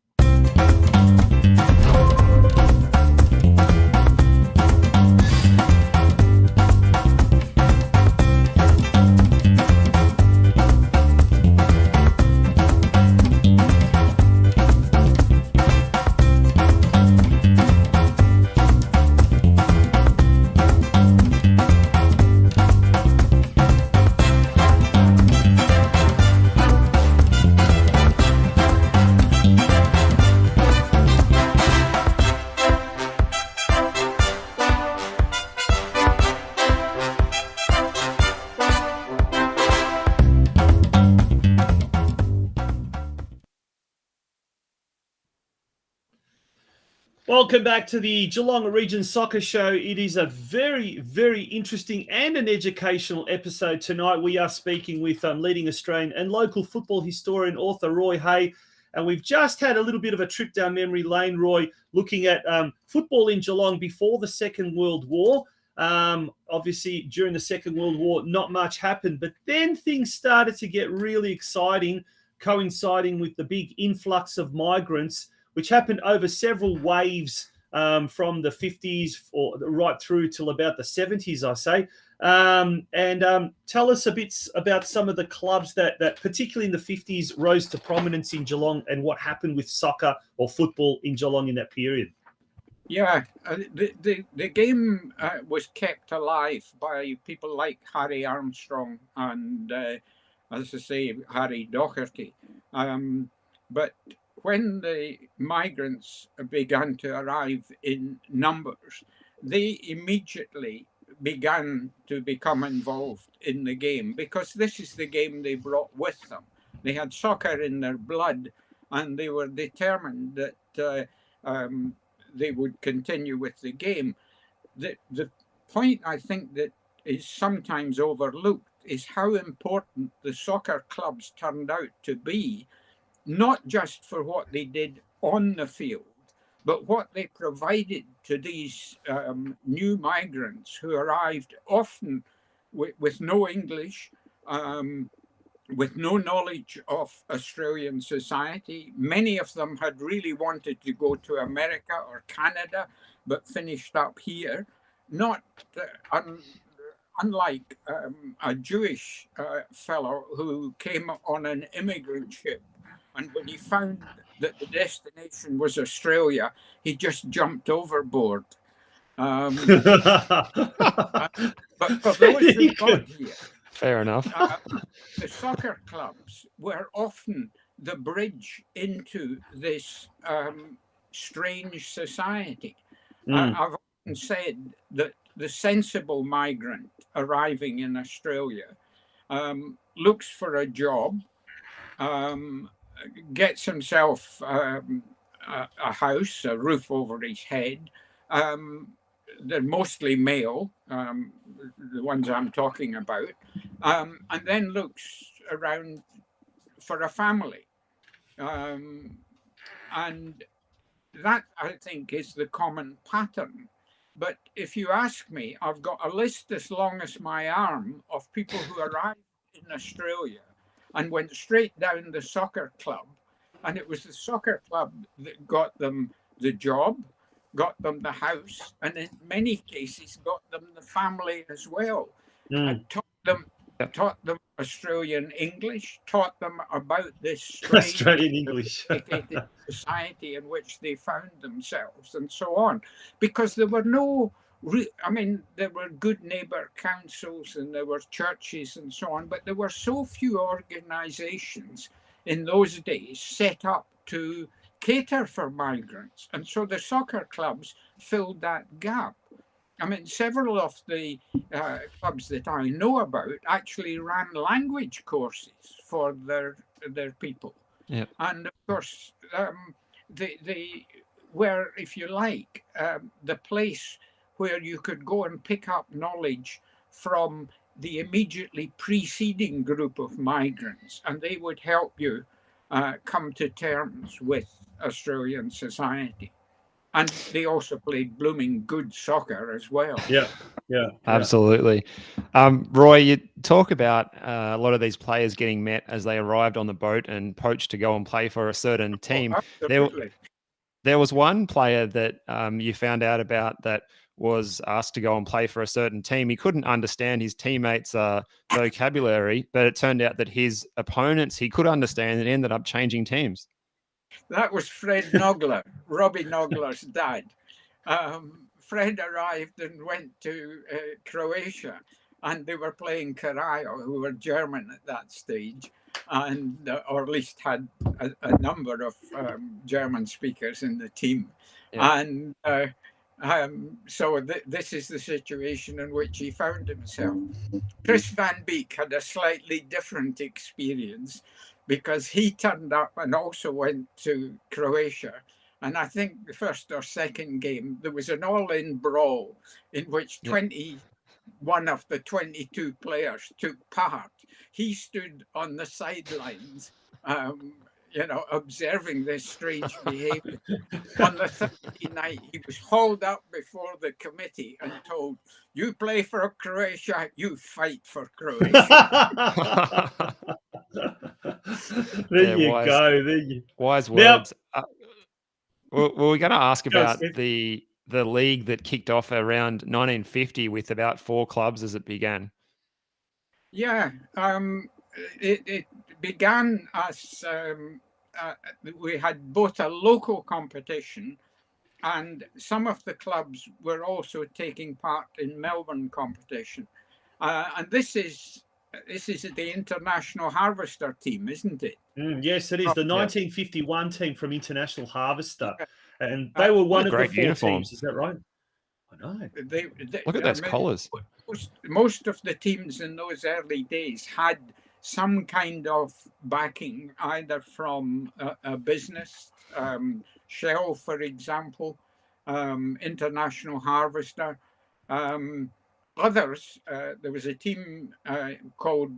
Welcome back to the Geelong Region Soccer Show. It is a very, very interesting and an educational episode tonight. We are speaking with leading Australian and local football historian, author Roy Hay. And we've just had a little bit of a trip down memory lane, Roy, looking at football in Geelong before the Second World War. Obviously, during the Second World War, not much happened. But then things started to get really exciting, coinciding with the big influx of migrants, which happened over several waves from the 50s or right through till about the 70s, I say. Tell us a bit about some of the clubs that particularly in the 50s, rose to prominence in Geelong and what happened with soccer or football in Geelong in that period. Yeah, the game was kept alive by people like Harry Armstrong and, as I say, Harry Doherty. But when the migrants began to arrive in numbers, they immediately began to become involved in the game because this is the game they brought with them. They had soccer in their blood and they were determined that they would continue with the game. The point I think that is sometimes overlooked is how important the soccer clubs turned out to be, not just for what they did on the field, but what they provided to these new migrants who arrived often with no English, with no knowledge of Australian society. Many of them had really wanted to go to America or Canada, but finished up here. Not unlike a Jewish fellow who came on an immigrant ship, and when he found that the destination was Australia, he just jumped overboard. But for those who got here, fair enough. The soccer clubs were often the bridge into this strange society. I've often said that the sensible migrant arriving in Australia looks for a job, gets himself a house, a roof over his head. They're mostly male, the ones I'm talking about, and then looks around for a family. And that, I think, is the common pattern. But if you ask me, I've got a list as long as my arm of people who arrived in Australia and went straight down the soccer club. And it was the soccer club that got them the job, got them the house, and in many cases got them the family as well. And taught them Australian English, taught them about this strange Australian English society in which they found themselves, and so on. Because there were no, there were good neighbour councils and there were churches and so on, but there were so few organisations in those days set up to cater for migrants. And so the soccer clubs filled that gap. Several of the clubs that I know about actually ran language courses for their people. Yep. And of course, the were, if you like, the place where you could go and pick up knowledge from the immediately preceding group of migrants, and they would help you come to terms with Australian society. And they also played blooming good soccer as well. Yeah. Absolutely. Roy, you talk about a lot of these players getting met as they arrived on the boat and poached to go and play for a certain team. Absolutely. There was one player that you found out about that was asked to go and play for a certain team. He couldn't understand his teammates' vocabulary, but it turned out that his opponents he could understand and ended up changing teams. That was Fred Nogler, Robbie Nogler's dad. Fred arrived and went to Croatia, and they were playing Karajo, who were German at that stage, and or at least had a number of German speakers in the team. Yeah. And so this is the situation in which he found himself. Chris Van Beek had a slightly different experience because he turned up and also went to Croatia. And I think the first or second game, there was an all-in brawl in which 21 of the 22 players took part. He stood on the sidelines, observing this strange behavior. On the Thursday night, he was hauled up before the committee and told, "You play for Croatia, you fight for Croatia." There you go. Wise words. Well, we're going to ask about the league that kicked off around 1950 with about 4 clubs as it began. Yeah, it began as we had both a local competition, and some of the clubs were also taking part in Melbourne competition. And this is the International Harvester team, isn't it? Yes, it is. The 1951 team from International Harvester. And they were one of the 4 teams. Is that right? I know. Look at those collars. Most of the teams in those early days had some kind of backing, either from a business, Shell, for example, International Harvester. Others, there was a team called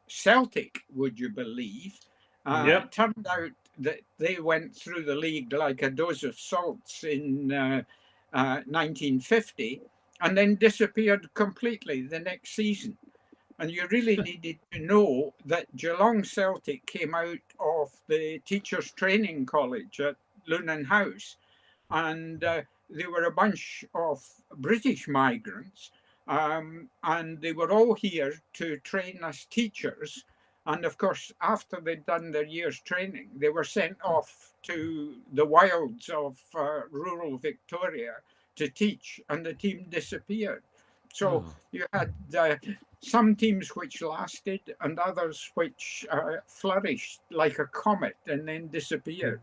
Celtic, would you believe? It turned out that they went through the league like a dose of salts in 1950 and then disappeared completely the next season. And you really needed to know that Geelong Celtic came out of the Teachers' Training College at Lunan House, and they were a bunch of British migrants, and they were all here to train as teachers. And of course, after they'd done their year's training, they were sent off to the wilds of rural Victoria to teach, and the team disappeared. So you had some teams which lasted and others which flourished like a comet and then disappeared.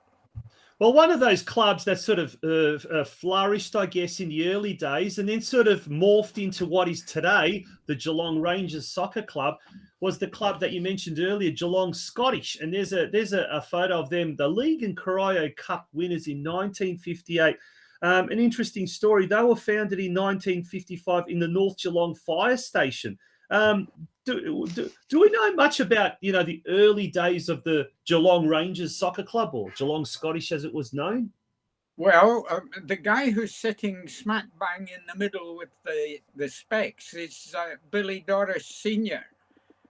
Well, one of those clubs that sort of flourished, I guess, in the early days and then sort of morphed into what is today the Geelong Rangers Soccer Club was the club that you mentioned earlier, Geelong Scottish. And there's a photo of them, the League and Corio Cup winners in 1958. An interesting story. They were founded in 1955 in the North Geelong Fire Station. Do we know much about, the early days of the Geelong Rangers Soccer Club, or Geelong Scottish as it was known? Well, the guy who's sitting smack bang in the middle with the specs is Billy Doris Sr.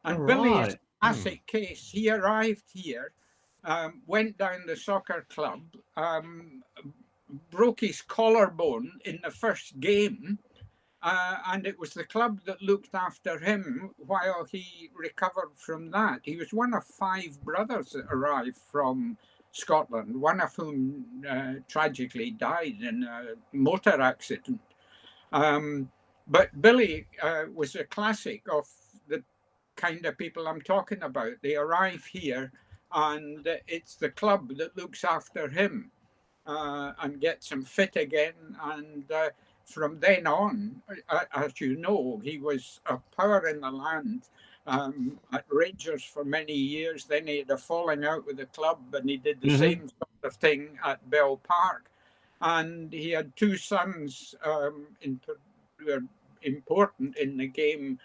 And Billy is a classic case. He arrived here, went down the soccer club, broke his collarbone in the first game, and it was the club that looked after him while he recovered from that. He was one of 5 brothers that arrived from Scotland, one of whom tragically died in a motor accident. But Billy was a classic of the kind of people I'm talking about. They arrive here, and it's the club that looks after him and gets him fit again. And from then on, as you know, he was a power in the land at Rangers for many years. Then he had a falling out with the club, and he did the same sort of thing at Bell Park. and he had two sons who were important in the game,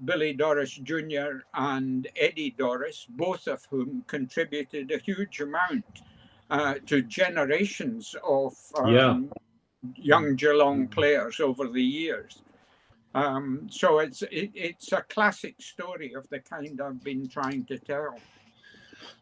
Billy Doris Jr. and Eddie Doris, both of whom contributed a huge amount to generations of young Geelong players over the years. So it's a classic story of the kind I've been trying to tell.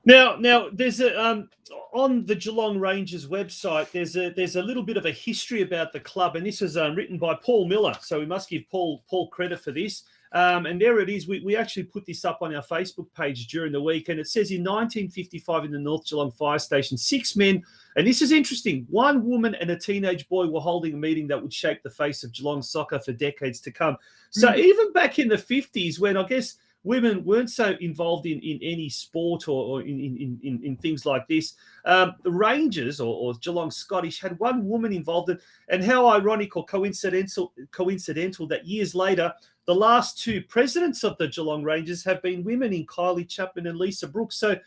Now there's a on the Geelong Rangers website. There's a little bit of a history about the club, and this was written by Paul Miller. So we must give Paul credit for this. And there it is. We actually put this up on our Facebook page during the week, and it says in 1955 in the North Geelong Fire Station, 6 men, and this is interesting, 1 woman and a teenage boy were holding a meeting that would shape the face of Geelong soccer for decades to come. So even back in the 50s, when I guess women weren't so involved in any sport or in things like this, the Rangers or Geelong Scottish had 1 woman involved in, and how ironic or coincidental that years later, the last 2 presidents of the Geelong Rangers have been women in Kylie Chapman and Lisa Brooks. So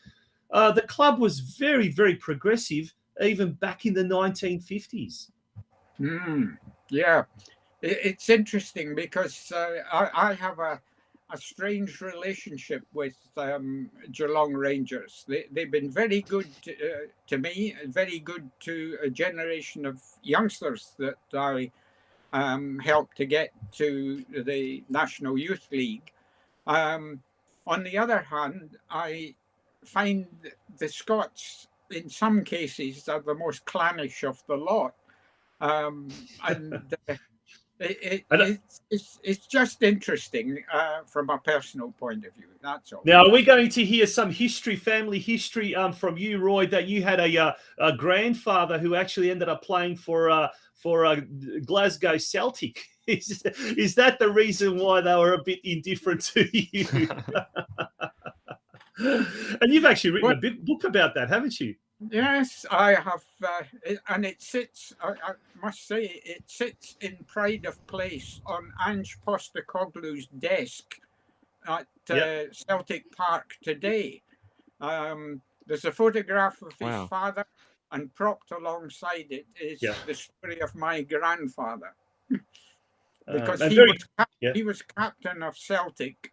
the club was very, very progressive even back in the 1950s. Yeah, it's interesting because I have a strange relationship with Geelong Rangers. They've been very good to me, very good to a generation of youngsters that I helped to get to the National Youth League. On the other hand, I find the Scots, in some cases, are the most clannish of the lot. It's just interesting from a personal point of view. That's all. Now, are we going to hear some family history from you, Roy, that you had a grandfather who actually ended up playing for Glasgow Celtic? Is that the reason why they were a bit indifferent to you? And you've actually written a book about that, haven't you? Yes, I have, and it sits, I must say, it sits in pride of place on Ange Postecoglou's desk at Celtic Park today. There's a photograph of his father, and propped alongside it is the story of my grandfather. Because he was captain of Celtic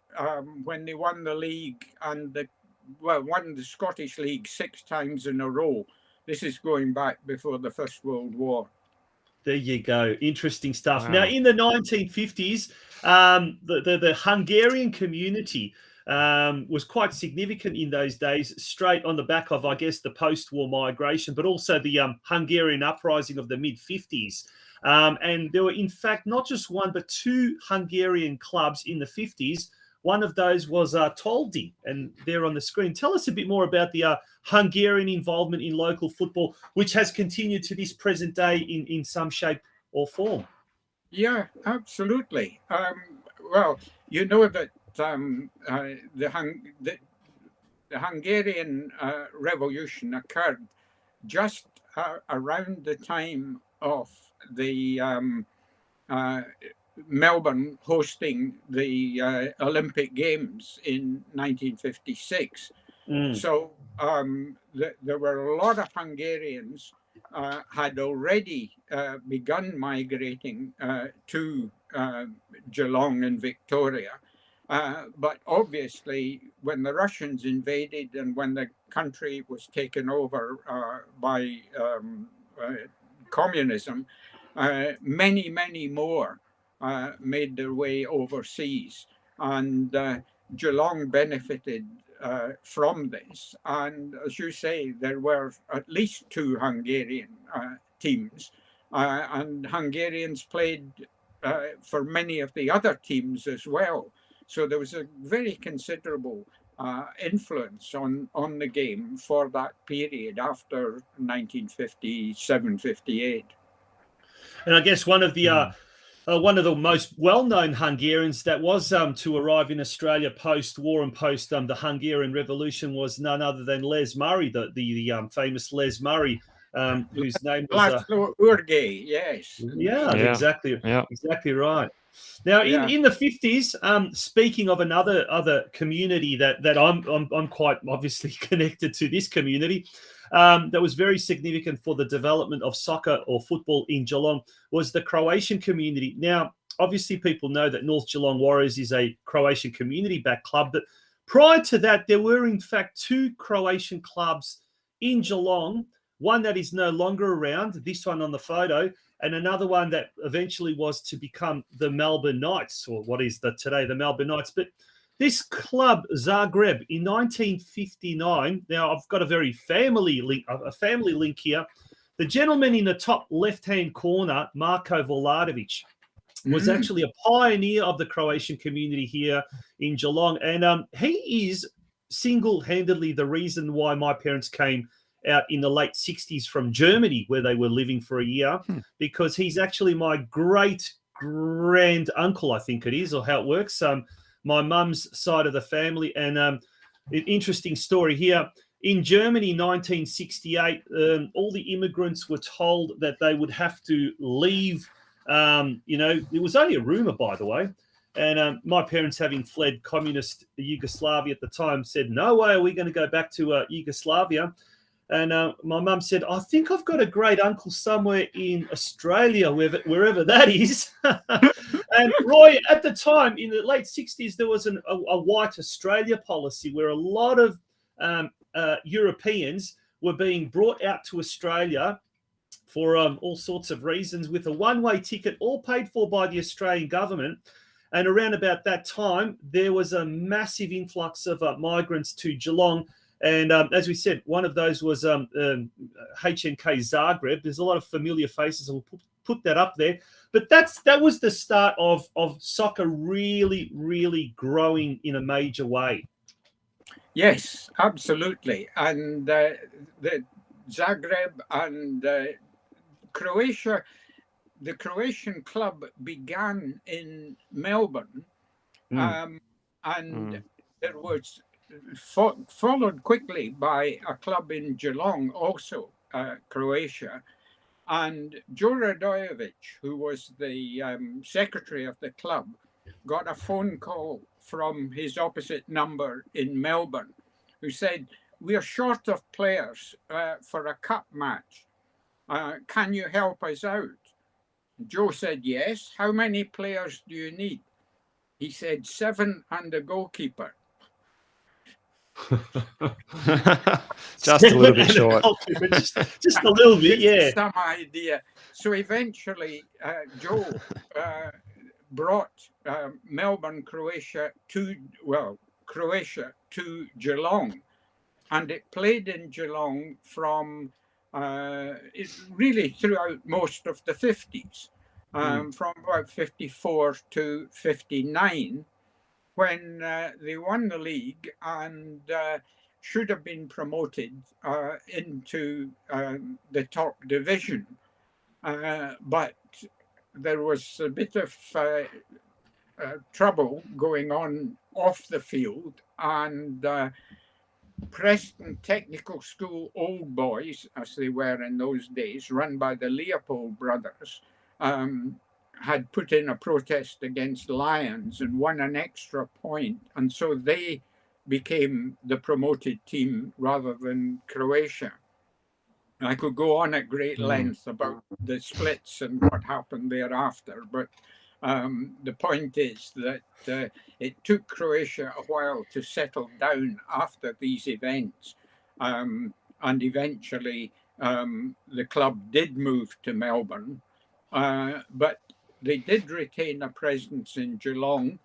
when they won the league and won the Scottish League 6 times in a row. This is going back before the First World War. There you go. Interesting stuff. Wow. Now, in the 1950s, the Hungarian community was quite significant in those days, straight on the back of, I guess, the post-war migration, but also the Hungarian uprising of the mid-50s. And there were, in fact, not just 1, but 2 Hungarian clubs in the 50s. One of those was Toldi, and there on the screen. Tell us a bit more about the Hungarian involvement in local football, which has continued to this present day in some shape or form. Yeah, absolutely. Well, you know that the Hungarian Revolution occurred just around the time of the Melbourne hosting the Olympic Games in 1956. So there were a lot of Hungarians had already begun migrating to Geelong and Victoria. But obviously, when the Russians invaded and when the country was taken over by communism, many more made their way overseas, and Geelong benefited from this. And as you say, there were at least 2 Hungarian teams, and Hungarians played for many of the other teams as well. So there was a very considerable influence on the game for that period after 1957-58. And I guess one of the most well-known Hungarians that was to arrive in Australia post-war and post the Hungarian Revolution was none other than Les Murray, the famous Les Murray, whose name was Urgay. Yes. Exactly right. Now, in the 50s, speaking of other community that I'm quite obviously connected to this community. that was very significant for the development of soccer or football in Geelong was the Croatian community. Now, obviously, people know that North Geelong Warriors is a Croatian community-backed club, but prior to that, there were, in fact, 2 Croatian clubs in Geelong, one that is no longer around, this one on the photo, and another one that eventually was to become the Melbourne Knights, or what is today the Melbourne Knights. But this club, Zagreb, in 1959, now I've got a very family link here. The gentleman in the top left-hand corner, Marko Vlahovic, was actually a pioneer of the Croatian community here in Geelong. And he is single-handedly the reason why my parents came out in the late 60s from Germany, where they were living for a year, because he's actually my great-grand uncle, I think it is, or how it works. My mum's side of the family. And an interesting story here. In Germany, 1968, all the immigrants were told that they would have to leave. It was only a rumor, by the way. And my parents, having fled communist Yugoslavia at the time, said, no way are we going to go back to Yugoslavia. And my mum said, I think I've got a great uncle somewhere in Australia, wherever that is. And Roy, at the time, in the late 60s, there was a white Australia policy where a lot of Europeans were being brought out to Australia for all sorts of reasons with a one-way ticket, all paid for by the Australian government. And around about that time, there was a massive influx of migrants to Geelong. And as we said, one of those was HNK Zagreb. There's a lot of familiar faces, and we'll put that up there. But that was the start of soccer really, really growing in a major way. Yes, absolutely. And the Zagreb and Croatia, the Croatian club began in Melbourne, and there was followed quickly by a club in Geelong, also Croatia. And Joe Radojevic, who was the secretary of the club, got a phone call from his opposite number in Melbourne, who said, we are short of players for a cup match. Can you help us out? Joe said, yes. How many players do you need? He said, 7 and a goalkeeper. Just a little bit short. just a little bit, yeah. Some idea. So eventually, Joe brought Croatia to Geelong, and it played in Geelong from really throughout most of the 50s, from about 54 to 59. When they won the league and should have been promoted into the top division. But there was a bit of trouble going on off the field, and Preston Technical School Old Boys, as they were in those days, run by the Leopold brothers, had put in a protest against Lions and won an extra point. And so they became the promoted team rather than Croatia. I could go on at great length about the splits and what happened thereafter, but the point is that it took Croatia a while to settle down after these events. And eventually the club did move to Melbourne, but they did retain a presence in Geelong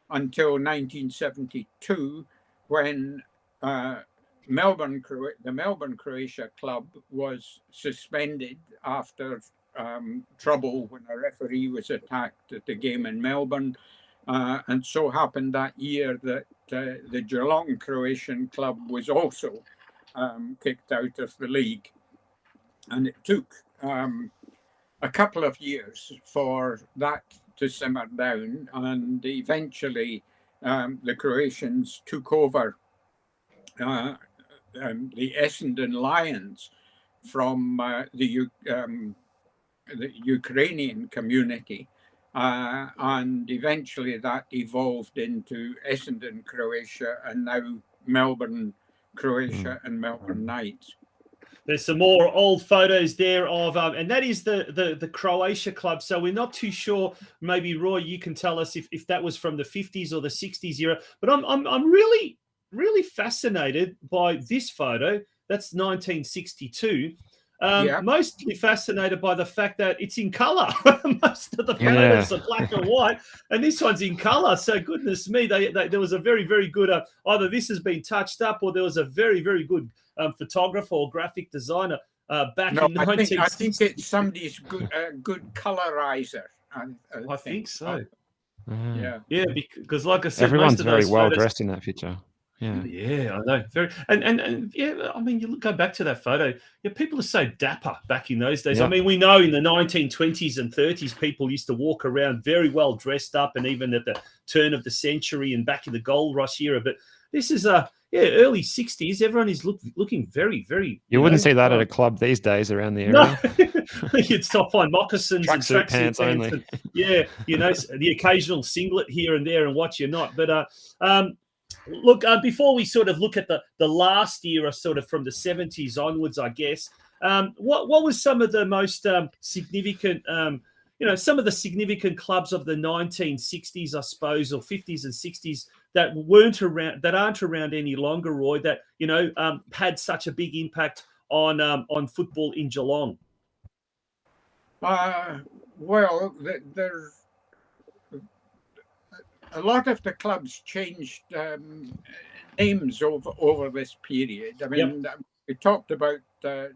until 1972, when the Melbourne Croatia club was suspended after trouble when a referee was attacked at the game in Melbourne. And so happened that year that the Geelong Croatian club was also kicked out of the league. And it took a couple of years for that to simmer down, and eventually the Croatians took over the Essendon Lions from the Ukrainian community, and eventually that evolved into Essendon Croatia and now Melbourne Croatia and Melbourne Knights. There's some more old photos there of, and that is the Croatia club. So we're not too sure. Maybe Roy, you can tell us if that was from the 50s or the 60s era. But I'm really fascinated by this photo. That's 1962. Mostly fascinated by the fact that it's in colour. Most of the photos are black and white, and this one's in colour. So goodness me, there was a very, very good, either this has been touched up or there was a very, very good photographer or graphic designer back in 1960. I think it's somebody's good colorizer. I think so. Yeah, because like I said, everyone's most of very those well photos, dressed in that picture. Yeah, I know. Very, and yeah, I mean, you go back to that photo. Yeah, people are so dapper back in those days. Yeah. I mean, we know in the 1920s and 30s, people used to walk around very well dressed up, and even at the turn of the century and back in the gold rush era. But this is early 60s. Everyone is looking very, very. You wouldn't see that at a club these days around the area. No. You'd stop find moccasins and tracksuit pants only. And, the occasional singlet here and there, and what you're not. But look, before we sort of look at the last era, sort of from the 70s onwards, I guess, what was some of the most significant, some of the significant clubs of the 1960s, I suppose, or 50s and 60s that aren't around any longer, Roy, that, had such a big impact on football in Geelong? Well, there's a lot of the clubs changed names over this period. I mean, we talked about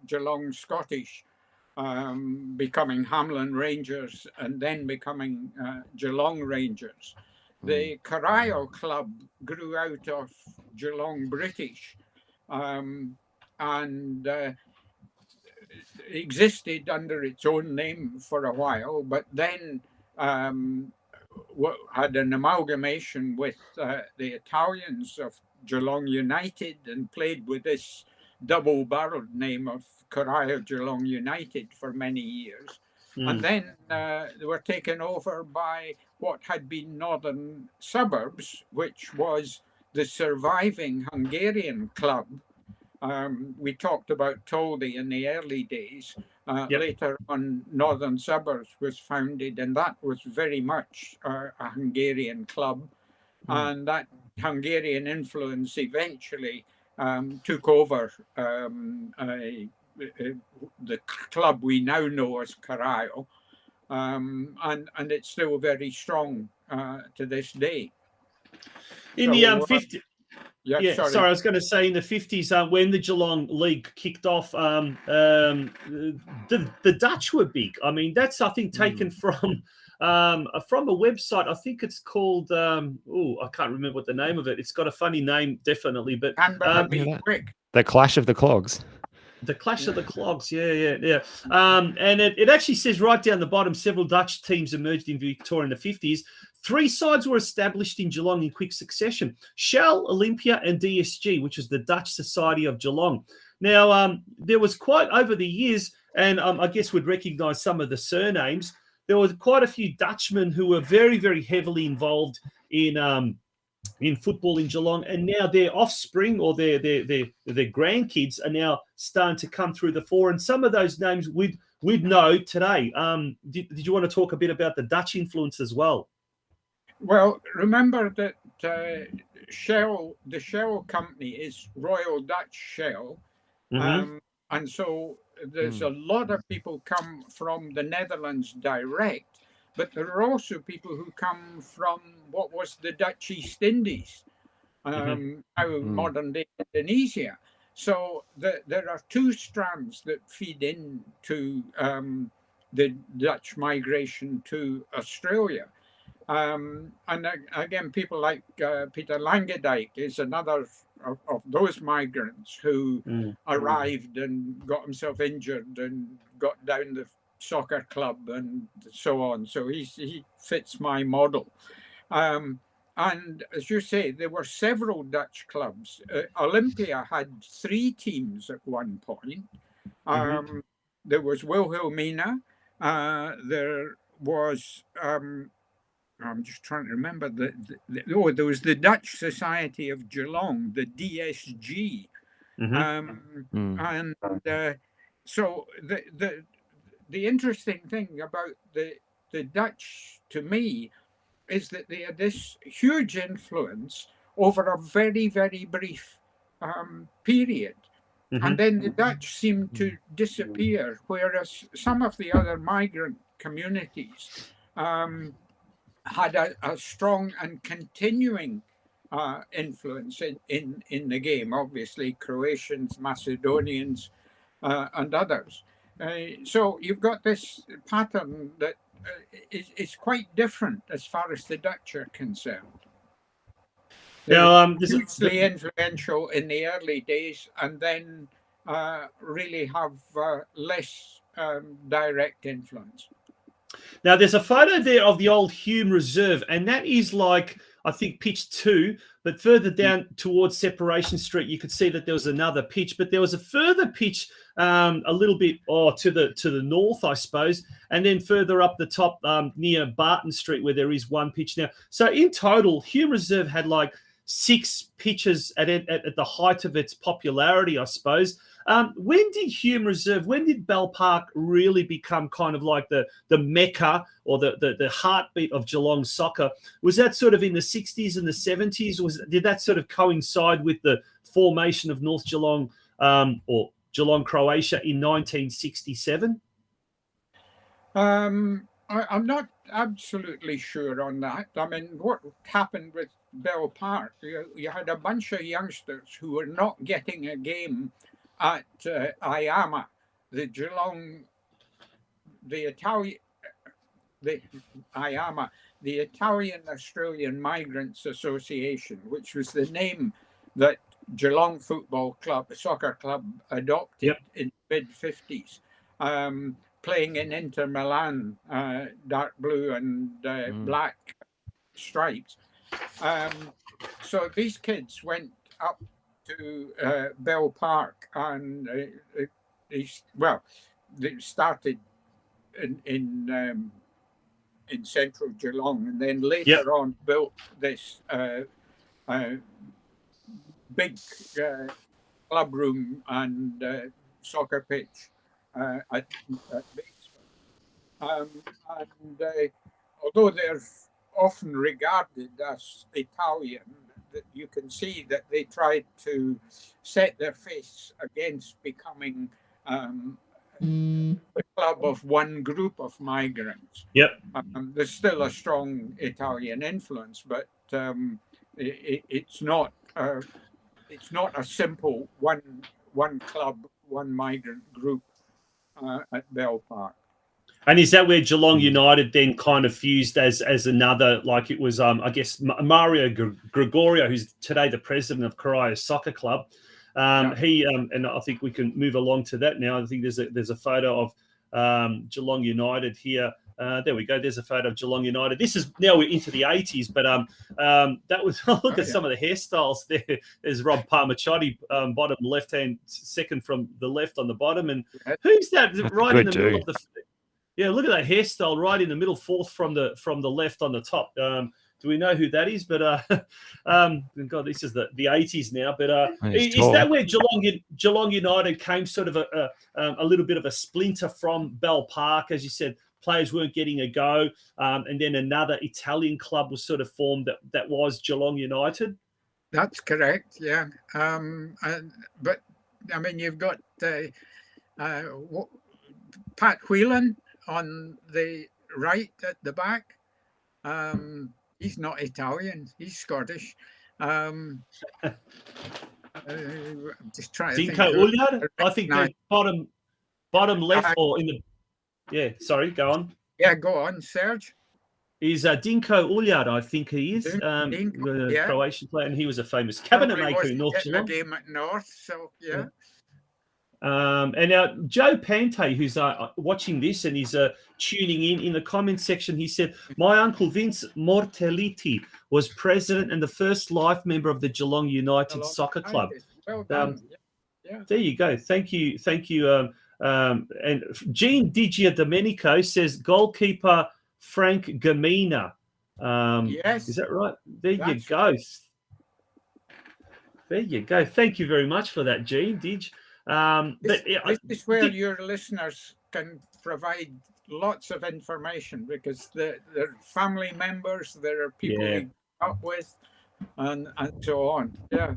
Geelong Scottish becoming Hamlin Rangers and then becoming Geelong Rangers. The Carlisle club grew out of Geelong British and existed under its own name for a while, but then had an amalgamation with the Italians of Geelong United and played with this double-barreled name of Carlisle Geelong United for many years. And then they were taken over by what had been Northern Suburbs, which was the surviving Hungarian club. We talked about Toldi in the early days. Later on, Northern Suburbs was founded, and that was very much a Hungarian club. And that Hungarian influence eventually took over the club we now know as Carlisle. And it's still very strong to this day. In the 50s. Sorry, I was going to say in the 50s, when the Geelong League kicked off, the Dutch were big. I mean, that's, I think, taken from a website. I think it's called, I can't remember what the name of it. It's got a funny name, definitely. But The Clash of the Clogs. The Clash of the Clogs, yeah. And it actually says right down the bottom, several Dutch teams emerged in Victoria in the 50s. 3 sides were established in Geelong in quick succession: Shell, Olympia, and DSG, which is the Dutch Society of Geelong. Now, there was quite, over the years, and I guess we'd recognise some of the surnames, there were quite a few Dutchmen who were very, very heavily involved in football in Geelong, and now their offspring or their grandkids are now starting to come through the fore. And some of those names we'd know today. Did you want to talk a bit about the Dutch influence as well? Well, remember that the Shell company is Royal Dutch Shell, and so there's a lot of people come from the Netherlands direct. But there are also people who come from what was the Dutch East Indies, now modern-day Indonesia. So there are 2 strands that feed into the Dutch migration to Australia. And again, people like Peter Langendijk is another of those migrants who arrived and got himself injured and got down the soccer club and so on. So he fits my model. And as you say, there were several Dutch clubs. Olympia had 3 teams at one point. There was Wilhelmina. There was, I'm just trying to remember, there was the Dutch Society of Geelong, the DSG. And so the interesting thing about the Dutch, to me, is that they had this huge influence over a very, very brief period. And then the Dutch seemed to disappear, whereas some of the other migrant communities had a strong and continuing influence in the game, obviously Croatians, Macedonians, and others. So you've got this pattern that is quite different as far as the Dutch are concerned. They're hugely influential in the early days, and then really have less direct influence. Now, there's a photo there of the old Hume Reserve, and that is like, I think, pitch 2, but further down towards Separation Street, you could see that there was another pitch, but there was a further pitch a little bit to the north, I suppose, and then further up the top near Barton Street, where there is one pitch now. So in total, Hume Reserve had like 6 pitches at the height of its popularity, I suppose. When did Bell Park really become kind of like the mecca or the heartbeat of Geelong soccer? Was that sort of in the 60s and the 70s? Did that sort of coincide with the formation of North Geelong or Geelong Croatia in 1967? I'm not absolutely sure on that. I mean, what happened with Bell Park, you had a bunch of youngsters who were not getting a game at IAMA, the IAMA, the Italian Australian Migrants Association, which was the name that Geelong Football Club, Soccer Club, adopted in the mid-50s, playing in Inter Milan, dark blue and black stripes. So these kids went up to Bell Park, and they started in central Geelong, and then later on built this big club room and soccer pitch at Batesford. And although they're often regarded as Italian, that you can see that they tried to set their face against becoming a club of one group of migrants. There's still a strong Italian influence, but it's not a simple one club, one migrant group at Bell Park. And is that where Geelong United then kind of fused as another, like it was, I guess, Mario Gregorio, who's today the president of Corio Soccer Club. He, and I think we can move along to that now. I think there's a photo of Geelong United here. There we go. There's a photo of Geelong United. This is now we're into the 80s, but that was look at some of the hairstyles there. There's Rob Parmachotti, bottom left hand, second from the left on the bottom, and who's that right in the middle of the? Yeah, look at that hairstyle right in the middle, fourth from the left on the top. Do we know who that is? But God, this is the 80s now. But is that where Geelong United came sort of a little bit of a splinter from Bell Park? As you said, players weren't getting a go, and then another Italian club was sort of formed that was Geelong United. That's correct. Yeah, but I mean, you've got Pat Whelan on the right at the back. He's not Italian, he's Scottish. I'm just trying to Dinko Ulyard? I think the bottom left or in the sorry, go on. Yeah, go on, Serge. He's Dinko Ulyard, I think he is. The Croatian player, and he was a famous cabinet maker in North Geelong. Game at North, so yeah. And now Joe Pante, who's watching this and he's tuning in the comments section, he said, my uncle Vince Mortelliti was president and the first life member of the Geelong United Soccer Club. Well done. There you go. Thank you. And Jean Digia Domenico says goalkeeper Frank Gamina. Yes. Is that right? There you go. Right. There you go. Thank you very much for that, Gene. This is where your listeners can provide lots of information, because they're family members, there are people they grew up with, and so on. Yeah.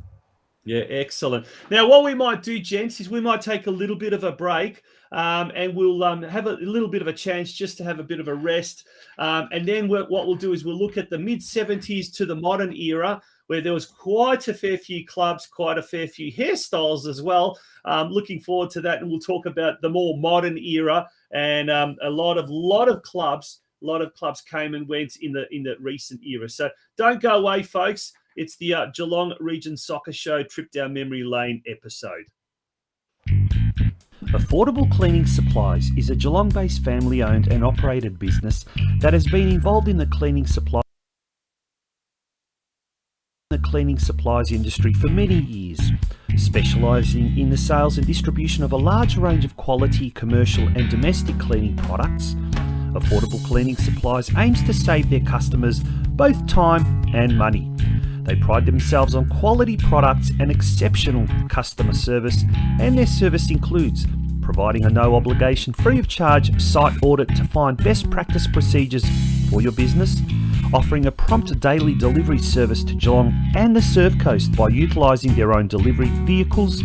Yeah, excellent. Now, what we might do, gents, is we might take a little bit of a break, and we'll have a little bit of a chance just to have a bit of a rest. And then what we'll do is we'll look at the mid-70s to the modern era, where there was quite a fair few clubs, quite a fair few hairstyles as well. Looking forward to that, and we'll talk about the more modern era, and a lot of clubs came and went in the recent era. So don't go away, folks. It's the Geelong Region Soccer Show Trip Down Memory Lane episode. Affordable Cleaning Supplies is a Geelong-based family-owned and operated business that has been involved in the cleaning supplies industry for many years, specialising in the sales and distribution of a large range of quality commercial and domestic cleaning products. Affordable Cleaning Supplies aims to save their customers both time and money. They pride themselves on quality products and exceptional customer service, and their service includes providing a no-obligation, free of charge site audit to find best practice procedures for your business, offering a prompt daily delivery service to Geelong and the Surf Coast by utilising their own delivery vehicles,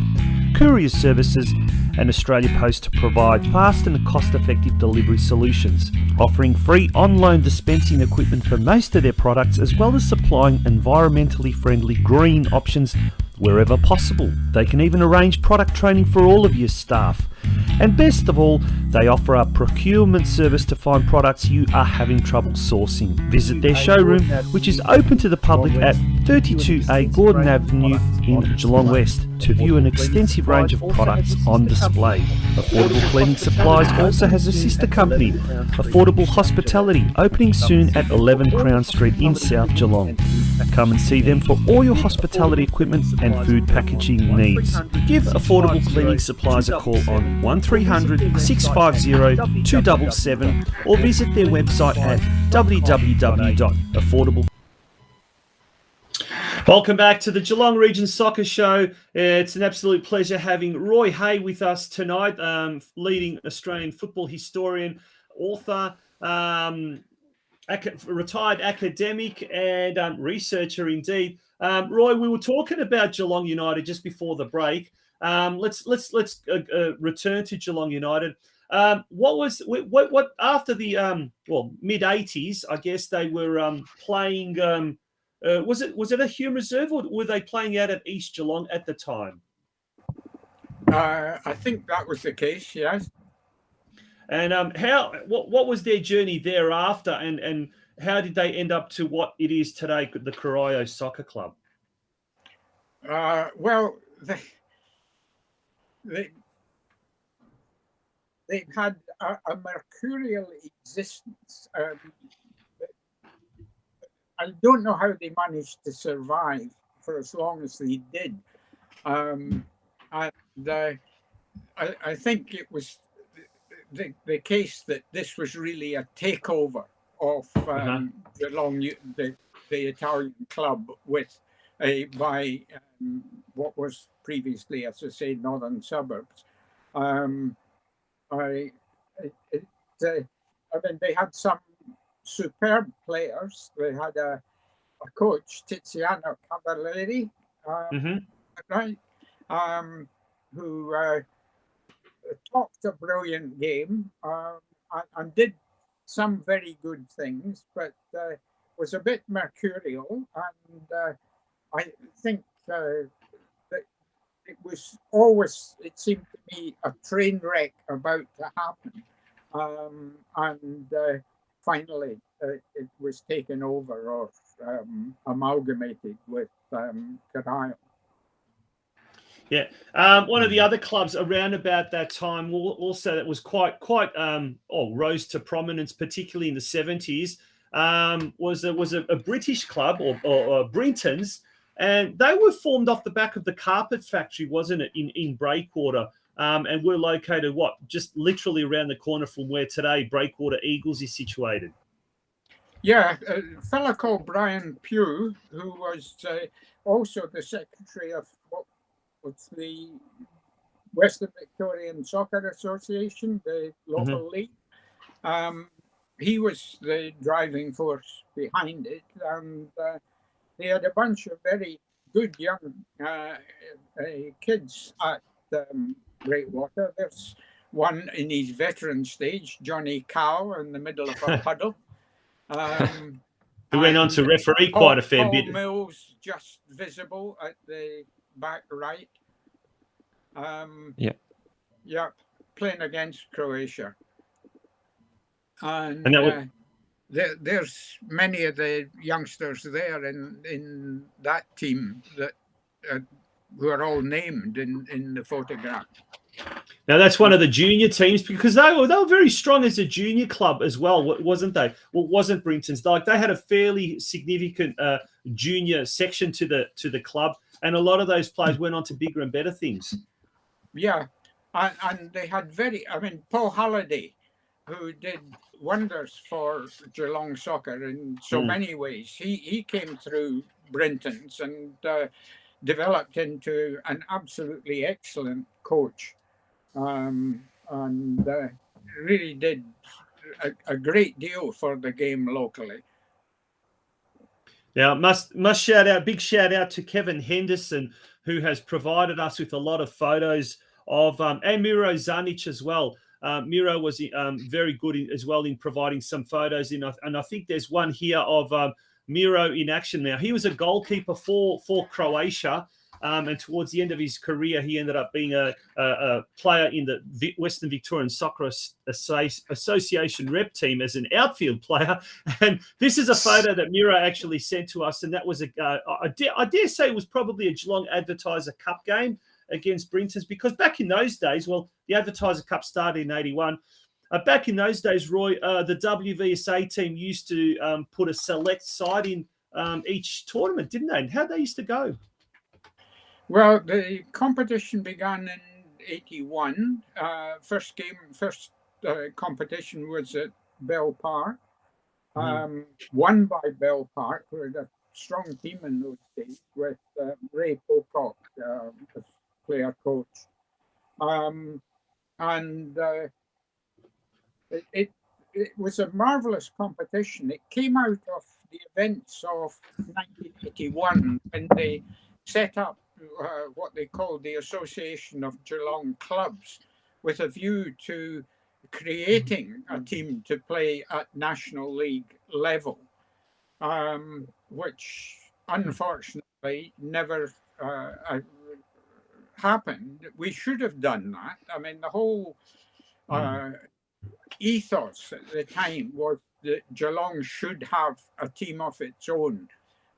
courier services, and Australia Post to provide fast and cost-effective delivery solutions, offering free on-loan dispensing equipment for most of their products, as well as supplying environmentally friendly green options wherever possible. They can even arrange product training for all of your staff. And best of all, they offer a procurement service to find products you are having trouble sourcing. Visit their showroom, which is open to the public at 32A Gordon Avenue in Geelong West, to view an extensive range of products on display. Affordable Cleaning Supplies also has a sister company, Affordable Hospitality, opening soon at 11 Crown Street in South Geelong. Come and see them for all your hospitality equipment and food packaging needs. Give Affordable Cleaning Supplies a call on 1300 650 277 or visit their website at www.affordable. Welcome back to the Geelong Region Soccer Show. It's an absolute pleasure having Roy Hay with us tonight, leading Australian football historian, author, retired academic, and researcher indeed. Roy, we were talking about Geelong United just before the break. Let's return to Geelong United. What after the mid 80s? I guess they were playing. Was it a Hume Reserve, or were they playing out at East Geelong at the time? I think that was the case. Yes. And what was their journey thereafter, and how did they end up to what it is today, the Corio Soccer Club? Well, they've had a mercurial existence. I don't know how they managed to survive for as long as they did. And I think it was the case that this was really a takeover of the Italian club by what was previously, as I say, Northern Suburbs. I mean, they had some superb players. They had a coach, Tiziano Cavalieri, right, who talked a brilliant game and did some very good things, but was a bit mercurial. And I think that it was always, it seemed to me, a train wreck about to happen. And finally, it was taken over or amalgamated with Corio. Yeah, one of the other clubs around about that time, also that was quite rose to prominence, particularly in the 70s, was a British club or Brintons, and they were formed off the back of the carpet factory, wasn't it, in Breakwater, and we're located just literally around the corner from where today Breakwater Eagles is situated. Yeah, a fella called Brian Pugh, who was also the secretary of what was the Western Victorian Soccer Association, the local league. He was the driving force behind it, and they had a bunch of very good young kids at Breakwater. There's one in his veteran stage, Johnny Cow, in the middle of a puddle. Who went on to referee quite a fair bit. Paul Mills, just visible at the back right. Yeah, playing against Croatia. And that there's many of the youngsters there in that team that who are all named in the photograph. Now that's one of the junior teams, because they were very strong as a junior club as well, wasn't they? Well, wasn't Brinton's? Like, they had a fairly significant junior section to the club, and a lot of those players went on to bigger and better things. Yeah, and they had Paul Halliday, who did wonders for Geelong soccer in so many ways. He came through Brinton's and developed into an absolutely excellent coach, and really did a great deal for the game locally. Now, big shout out to Kevin Henderson, who has provided us with a lot of photos of, and Miro Zanic as well. Miro was very good as well in providing some photos, and I think there's one here of Miro in action now. He was a goalkeeper for Croatia, and towards the end of his career, he ended up being a player in the Western Victorian Soccer Association rep team as an outfield player. And this is a photo that Miro actually sent to us, and that was I dare say it was probably a Geelong Advertiser Cup game against Brinton's, because back in those days, well, the Advertiser Cup started in 81. Back in those days, Roy, the WVSA team used to put a select side in each tournament, didn't they? And how'd they used to go? Well, the competition began in 81. First competition was at Bell Park, won by Bell Park, who had a strong team in those days, with Ray Pocock as player coach. It was a marvelous competition. It came out of the events of 1981 when they set up what they called the Association of Geelong Clubs, with a view to creating a team to play at National League level, which unfortunately never happened. We should have done that. I mean, the whole ethos at the time was that Geelong should have a team of its own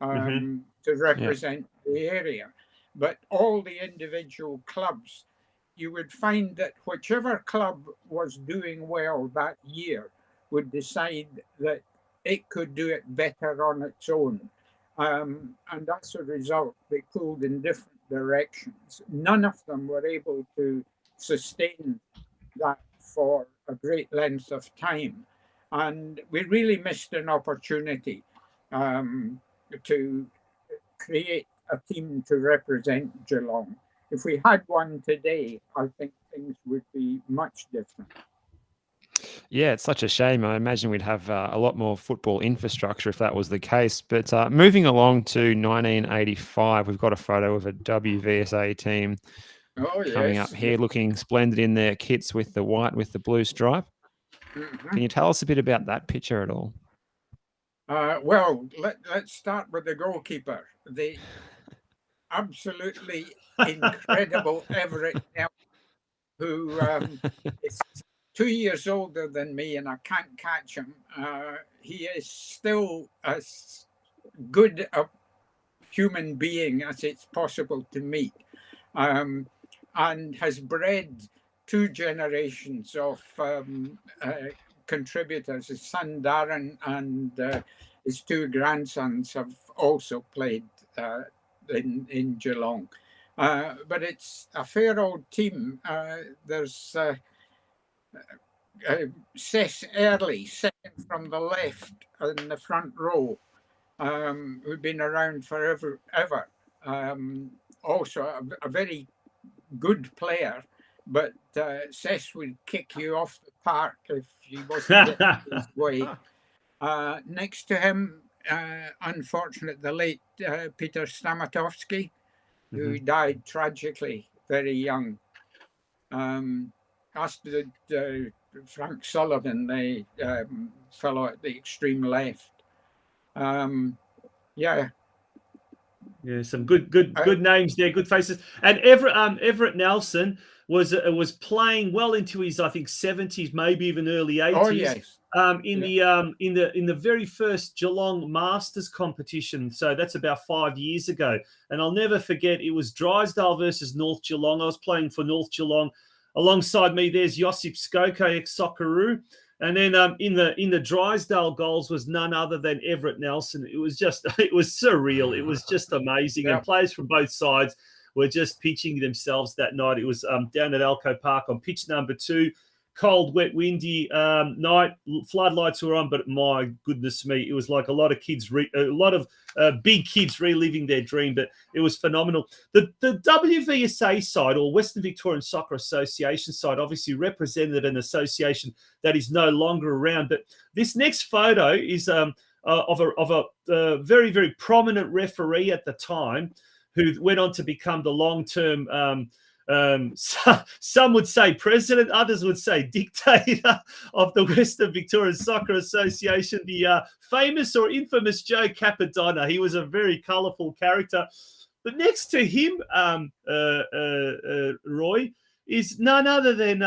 to represent the area. But all the individual clubs, you would find that whichever club was doing well that year would decide that it could do it better on its own. And as a result, they pulled in different directions. None of them were able to sustain that for a great length of time. And we really missed an opportunity to create a team to represent Geelong. If we had one today, I think things would be much different. Yeah, it's such a shame. I imagine we'd have a lot more football infrastructure if that was the case. But moving along to 1985, we've got a photo of a WVSA team coming up here, looking splendid in their kits with the white with the blue stripe. Can you tell us a bit about that picture at all? Well, let's start with the goalkeeper, the absolutely incredible Everett Nelson, who is 2 years older than me, and I can't catch him. He is still as good a human being as it's possible to meet, and has bred 2 generations of contributors. His son Darren and his 2 grandsons have also played in Geelong. But it's a fair old team. There's Seth Early, second from the left in the front row, who'd been around forever. Also a very good player, but Seth would kick you off the park if he wasn't getting his way. Next to him, unfortunate, the late Peter Stamatovsky, who died tragically very young. As did Frank Sullivan, the fellow at the extreme left. Yeah, some good names there, good faces. And Everett Nelson was playing well into his, I think, 70s, maybe even early 80s. Oh yes. In the very first Geelong Masters competition, so that's about 5 years ago. And I'll never forget, it was Drysdale versus North Geelong. I was playing for North Geelong. Alongside me, there's Josip Skoko, ex-Socceroo. And then in the Drysdale goals was none other than Everett Nelson. It was surreal. It was just amazing. And players from both sides were just pitching themselves that night. It was down at Alco Park on pitch number 2. Cold, wet, windy night. Floodlights were on, but my goodness me, it was like a lot of kids, big kids reliving their dream. But it was phenomenal. The WVSA side, or Western Victorian Soccer Association side, obviously represented an association that is no longer around. But this next photo is of a very, very prominent referee at the time, who went on to become the long-term. Some would say president, others would say dictator of the Western Victorian Soccer Association, the famous or infamous Joe Capadonna. He was a very colourful character. But next to him, Roy, is none other than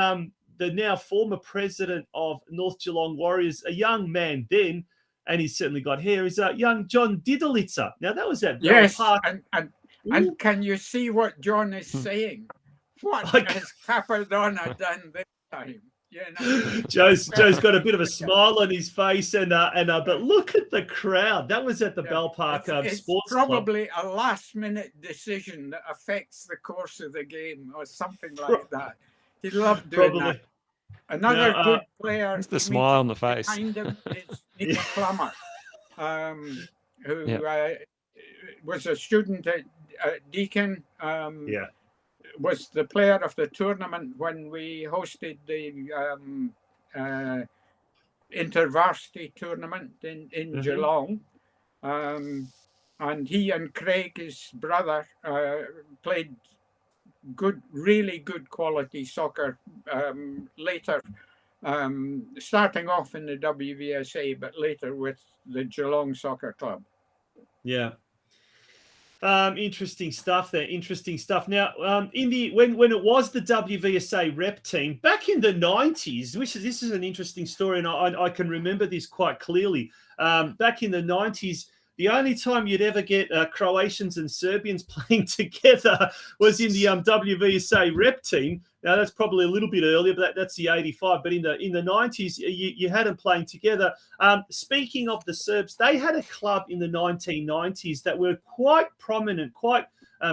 the now former president of North Geelong Warriors, a young man then, and he's certainly got hair, is young John Didlitzer. Now, that was at Bell Park. And can you see what John is saying? What has Capadonna done this time? You know, Joe's got a bit of a smile on his face, but look at the crowd. That was at the Bell Park it's Sports probably Club. A last-minute decision that affects the course of the game, or something like that. He loved doing that. Another good player. It's the smile on the face. Behind him is Nicky Plummer, who was a student at Deakin. Was the player of the tournament when we hosted the InterVarsity tournament in Geelong. And he and Craig, his brother, played really good quality soccer later, starting off in the WVSA, but later with the Geelong Soccer Club. Yeah. Interesting stuff there. Interesting stuff. Now, when it was the WVSA rep team back in the 90s, this is an interesting story, and I can remember this quite clearly. Back in the 90s, the only time you'd ever get Croatians and Serbians playing together was in the WVSA rep team. Now, that's probably a little bit earlier, but that's the 85. But in the 90s, you had them playing together. Speaking of the Serbs, they had a club in the 1990s that were quite prominent, quite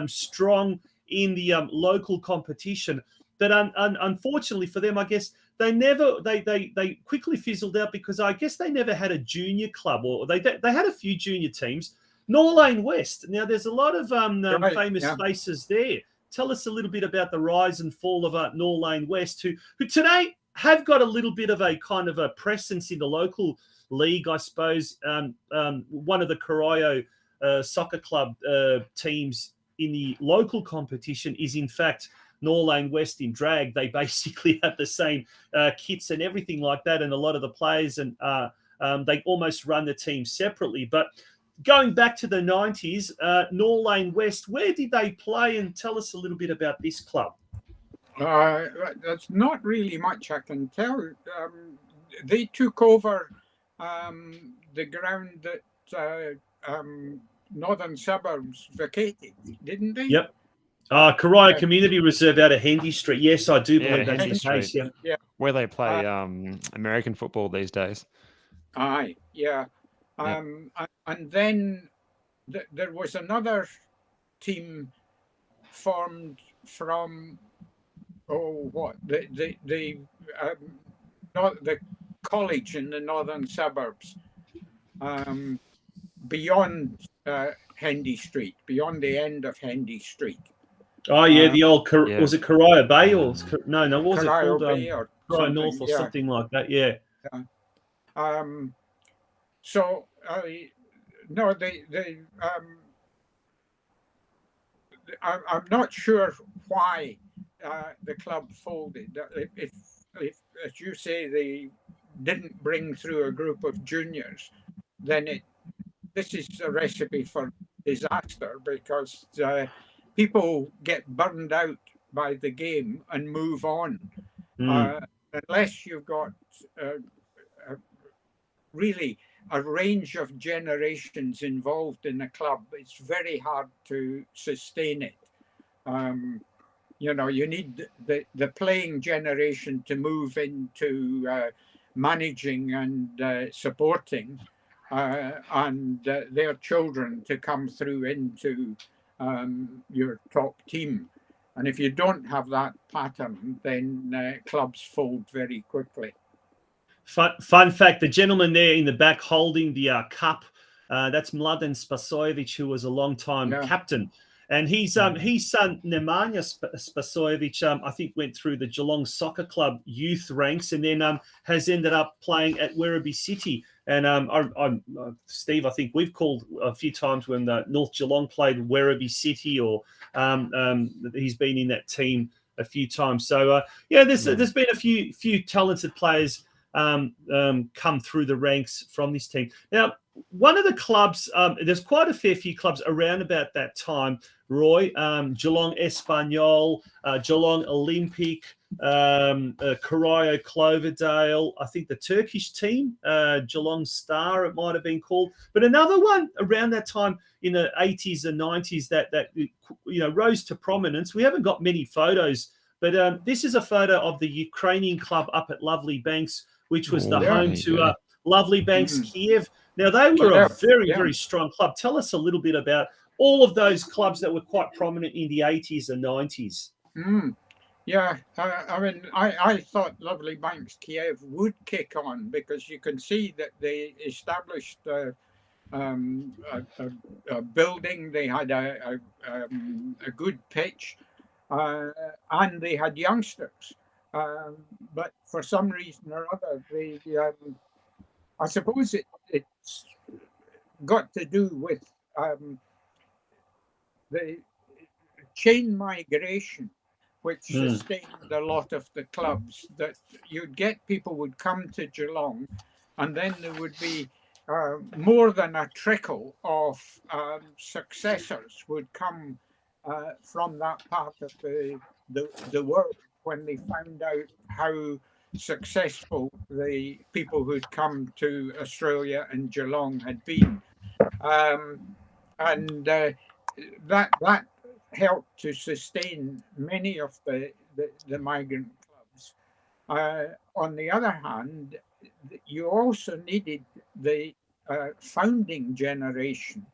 strong in the local competition. But unfortunately for them, I guess they quickly fizzled out, because I guess they never had a junior club, or they had a few junior teams. Norlane West. Now, there's a lot of famous faces there. Tell us a little bit about the rise and fall of Norlane West, who today have got a little bit of a kind of a presence in the local league, I suppose. One of the Corio soccer club teams in the local competition is, in fact, Norlane West in drag. They basically have the same kits and everything like that, and a lot of the players, and they almost run the team separately. But going back to the 90s, Norlane West, where did they play? And tell us a little bit about this club. That's not really much I can tell. They took over the ground that Northern Suburbs vacated, didn't they? Yep. Corio Community Reserve out of Hendy Street. Yes, I do believe that's the case. Yeah. Where they play American football these days. Aye, yeah. And then there was another team formed from the the college in the northern suburbs, beyond Hendy Street, beyond the end of Hendy Street. Oh yeah, the old was it Corio Bay or no? What was it Corio called? Bay or Corio North or something like that. Yeah. So no, I'm not sure why the club folded. If, as you say, they didn't bring through a group of juniors, then this is a recipe for disaster, because people get burned out by the game and move on. Unless you've got really a range of generations involved in a club, it's very hard to sustain it. You need the playing generation to move into managing and supporting, and their children to come through into your top team. And if you don't have that pattern, then clubs fold very quickly. Fun fact, the gentleman there in the back holding the cup, that's Mladen Spasojevic, who was a long-time captain. And his son, Nemanja Spasojevic, I think went through the Geelong Soccer Club youth ranks, and then has ended up playing at Werribee City. And Steve, I think we've called a few times when North Geelong played Werribee City, or he's been in that team a few times. So there's been a few talented players come through the ranks from this team. Now, one of the clubs, there's quite a fair few clubs around about that time, Roy, Geelong Espanol, Geelong Olympic, Corio Cloverdale, I think the Turkish team, Geelong Star, it might have been called. But another one around that time in the 80s and 90s that rose to prominence. We haven't got many photos, but this is a photo of the Ukrainian club up at Lovely Banks, which was the home to Lovely Banks Kiev. Now, they were a very, very strong club. Tell us a little bit about all of those clubs that were quite prominent in the 80s and 90s. Yeah, I thought Lovely Banks Kiev would kick on, because you can see that they established a building, they had a good pitch, and they had youngsters. But for some reason or other, I suppose it's got to do with the chain migration, which sustained a lot of the clubs. That you'd get people would come to Geelong, and then there would be more than a trickle of successors would come from that part of the world, when they found out how successful the people who'd come to Australia and Geelong had been. And that helped to sustain many of the migrant clubs. On the other hand, you also needed the founding generation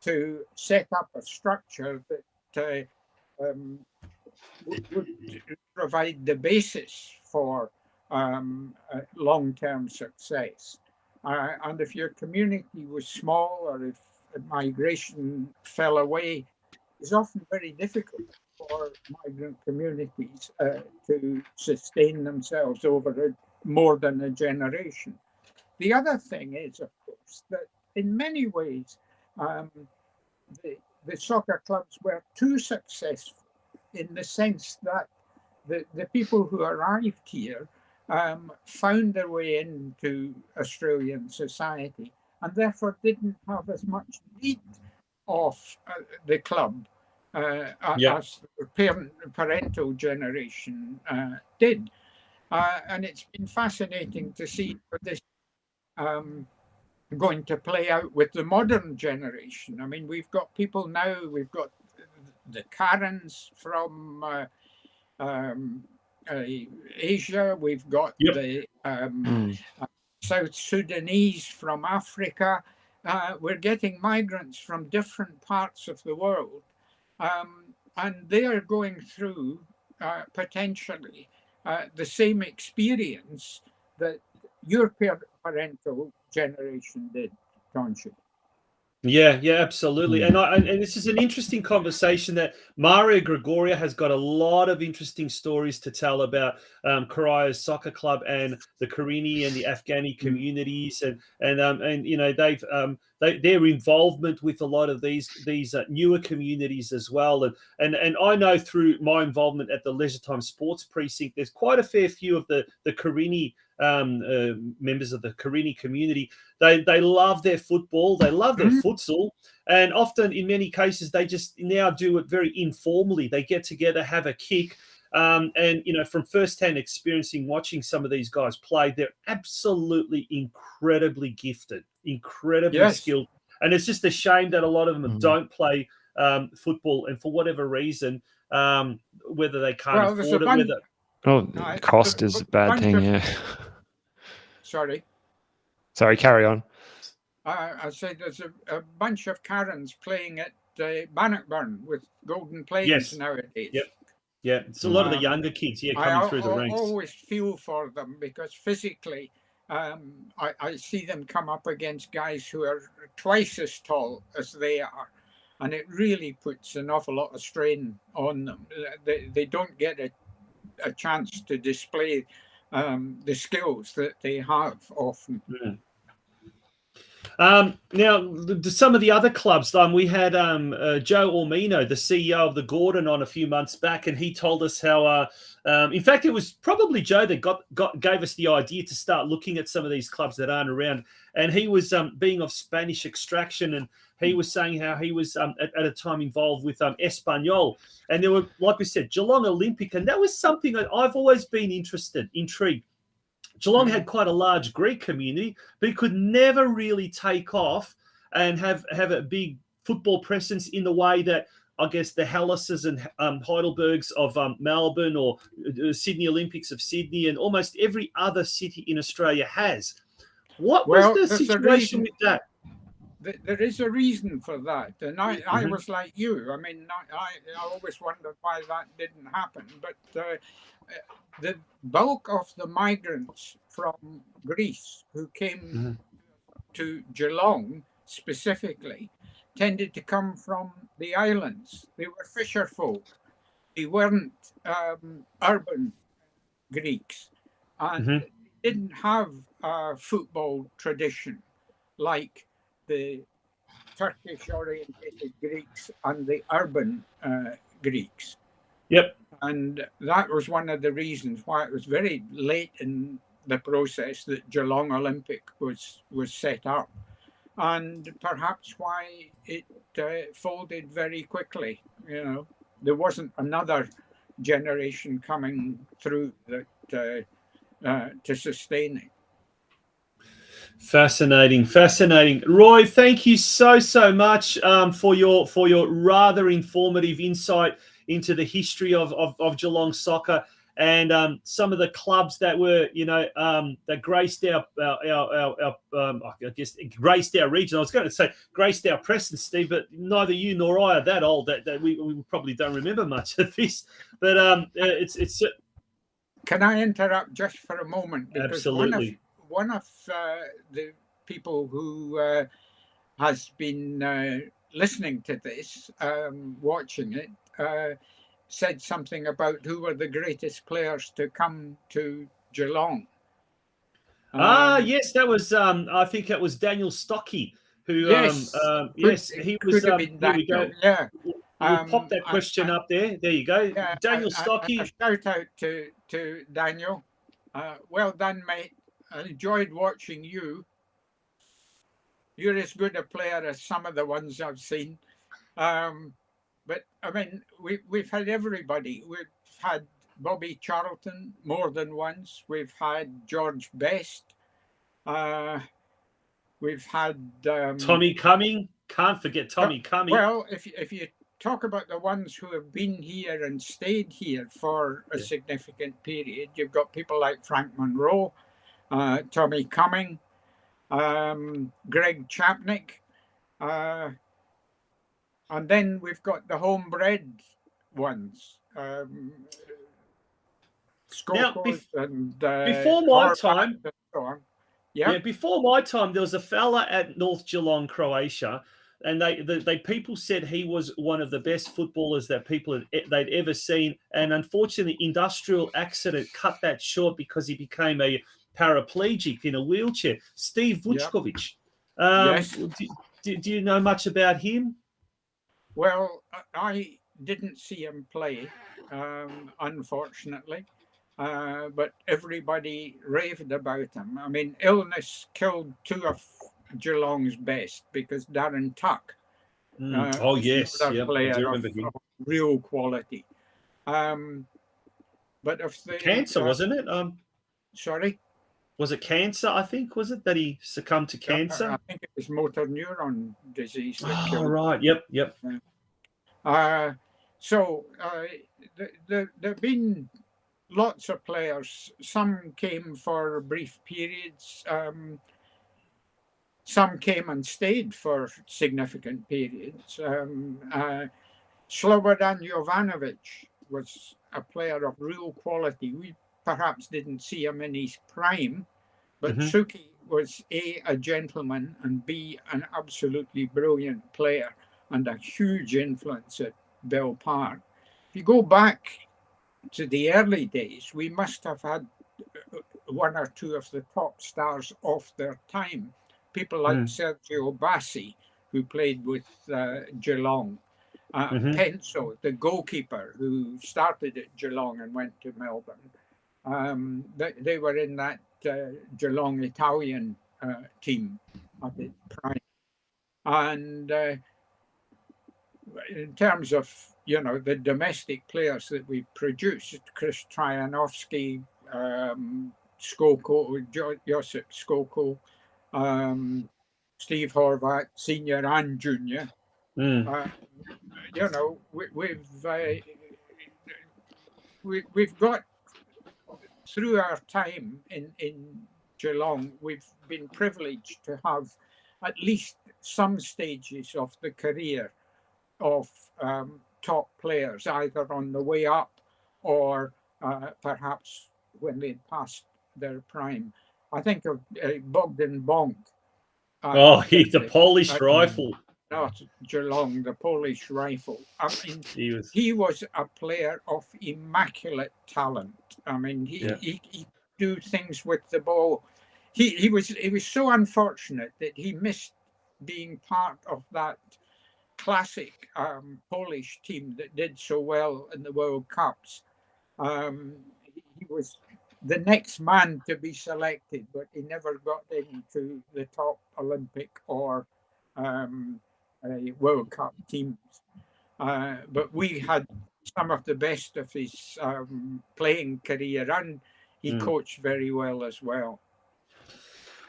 to set up a structure that would provide the basis for long-term success. And if your community was small, or if migration fell away, it's often very difficult for migrant communities to sustain themselves over more than a generation. The other thing is, of course, that in many ways, the soccer clubs were too successful, in the sense that the people who arrived here found their way into Australian society, and therefore didn't have as much need of the club as the parental generation did. And it's been fascinating to see how this going to play out with the modern generation. I mean, we've got people now, we've got the Karens from Asia, we've got the South Sudanese from Africa. We're getting migrants from different parts of the world, and they are going through potentially the same experience that your parental generation did, Tonci. Yeah, absolutely. And this is an interesting conversation that Mario Gregoria has got a lot of interesting stories to tell about Karaya's soccer club and the Karini and the Afghani communities, and their involvement with a lot of these newer communities as well. And I know through my involvement at the Leisure Time Sports Precinct, there's quite a fair few of the Karini members of the Karini community. They love their football, they love their futsal, and often in many cases they just now do it very informally. They get together, have a kick, and from first-hand experiencing watching some of these guys play, they're absolutely incredibly gifted, incredibly skilled, and it's just a shame that a lot of them don't play football, and for whatever reason, whether they can't afford it, cost is a bad thing. Yeah. Sorry, carry on. I said there's a bunch of Karens playing at Bannockburn with Golden Plains nowadays. Yeah, it's a lot of the younger kids coming through the ranks. I always feel for them because physically I see them come up against guys who are twice as tall as they are, and it really puts an awful lot of strain on them. They don't get a chance to display the skills that they have often. Now, some of the other clubs, we had Joe Ormino, the CEO of the Gordon, on a few months back, and he told us how, in fact, it was probably Joe that gave us the idea to start looking at some of these clubs that aren't around. And he was being of Spanish extraction, and he was saying how he was at a time involved with Espanol. And there were, like we said, Geelong Olympic, and that was something that I've always been intrigued. Geelong had quite a large Greek community, but it could never really take off and have a big football presence in the way that I guess the Hellas's and Heidelbergs of Melbourne, or Sydney Olympics of Sydney, and almost every other city in Australia has. What was the situation with that? There is a reason for that, and I was like you. I mean, I always wondered why that didn't happen, but the bulk of the migrants from Greece who came to Geelong specifically tended to come from the islands. They were fisher folk. They weren't urban Greeks, and didn't have a football tradition like the Turkish-oriented Greeks and the urban Greeks. Yep. And that was one of the reasons why it was very late in the process that Geelong Olympic was set up, and perhaps why it folded very quickly. There wasn't another generation coming through that to sustain it. Fascinating. Roy, thank you so much for your rather informative insight into the history of Geelong soccer and some of the clubs that were, that graced our I guess graced our region. I was going to say graced our Preston, Steve, but neither you nor I are that old that we probably don't remember much of this. But it's. Can I interrupt just for a moment? Because absolutely. One of the people who has been listening to this, watching it, said something about who were the greatest players to come to Geelong. Yes, that was I think that was Daniel Stocky, who yes, he was. Here we go. Yeah, we'll pop that question up there. There you go, Daniel Stocky. A shout out to Daniel. Well done, mate. I enjoyed watching you. You're as good a player as some of the ones I've seen. But I mean, we've had everybody. We've had Bobby Charlton more than once. We've had George Best. We've had Tommy Cumming. Can't forget Tommy Cumming. Well, if you talk about the ones who have been here and stayed here for a significant period, you've got people like Frank Monroe, Tommy Cumming, Greg Chapnick, and then we've got the homebred ones. Skokos and before my time, and so on. Yeah, before my time, there was a fella at North Geelong, Croatia, and people said he was one of the best footballers that they'd ever seen. And unfortunately, industrial accident cut that short because he became a paraplegic in a wheelchair. Steve Vučković. Yes. Do you know much about him? Well, I didn't see him play, unfortunately. But everybody raved about him. I mean, illness killed two of Geelong's best because Darren Tuck. Oh yes, I do remember him. Of real quality. But if the cancer, wasn't it? Sorry, was it cancer? I think was it that he succumbed to cancer? I think it was motor neuron disease. That killed right. Yep. So there've been lots of players. Some came for brief periods. Some came and stayed for significant periods. Slobodan Jovanovic was a player of real quality. We perhaps didn't see him in his prime, but Suki was A, gentleman, and B, an absolutely brilliant player and a huge influence at Bell Park. If you go back to the early days, we must have had one or two of the top stars of their time. People like Sergio Bassi, who played with Geelong. Penso, the goalkeeper, who started at Geelong and went to Melbourne. They were in that Geelong Italian team at the prime. And in terms of, the domestic players that we produced, Chris Tryanovsky, Josip Skoko, Steve Horvat, senior and junior. We've got, through our time in Geelong, we've been privileged to have at least some stages of the career of top players, either on the way up or perhaps when they'd passed their prime. I think of Bogdan Bonk. He's the Polish rifle. Not Geelong, the Polish rifle. I mean, he was a player of immaculate talent. I mean, he do things with the ball. He was so unfortunate that he missed being part of that classic Polish team that did so well in the World Cups. He was the next man to be selected, but he never got into the top Olympic or World Cup teams. But we had some of the best of his playing career, and he coached very well as well.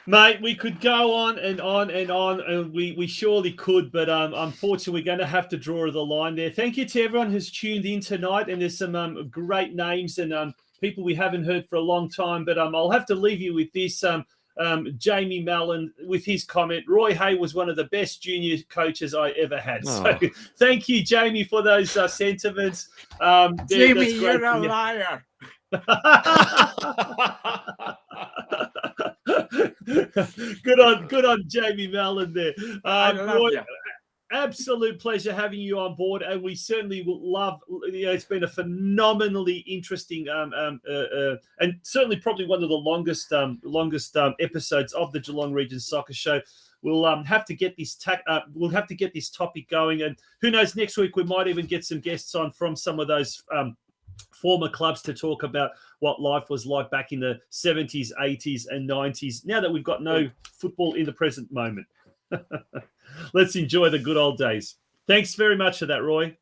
Mate, we could go on and on and on, and we surely could, but unfortunately, we're going to have to draw the line there. Thank you to everyone who's tuned in tonight, and there's some great names and people we haven't heard for a long time, but I'll have to leave you with this. Jamie Mallon with his comment, Roy Hay was one of the best junior coaches I ever had. So thank you, Jamie, for those sentiments. Jamie, you're a liar. Good on Jamie Mallon there. I love Roy, you. Absolute pleasure having you on board, and we certainly will love. It's been a phenomenally interesting and certainly probably one of the longest episodes of the Geelong Region Soccer Show. We'll have to get this topic going, and who knows, next week we might even get some guests on from some of those former clubs to talk about what life was like back in the 70s, 80s, and 90s. Now that we've got no football in the present moment. Let's enjoy the good old days. Thanks very much for that, Roy.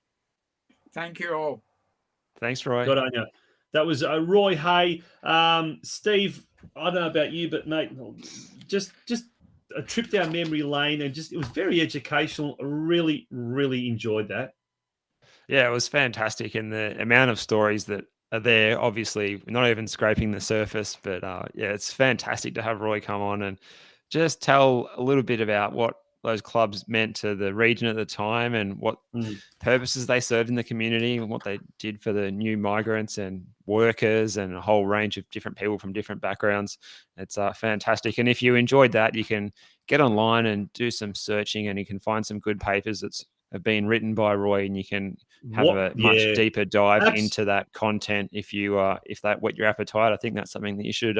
Thank you all. Thanks, Roy. Good on you. That was Roy Hay. Steve, I don't know about you, but mate, just a trip down memory lane, and it was very educational. I really, really enjoyed that. Yeah, it was fantastic, and the amount of stories that are there, obviously not even scraping the surface, but it's fantastic to have Roy come on and just tell a little bit about what those clubs meant to the region at the time and what purposes they served in the community and what they did for the new migrants and workers and a whole range of different people from different backgrounds. It's fantastic. And if you enjoyed that, you can get online and do some searching and you can find some good papers that have been written by Roy, and you can have a much deeper dive into that content if that whet your appetite. I think that's something that you should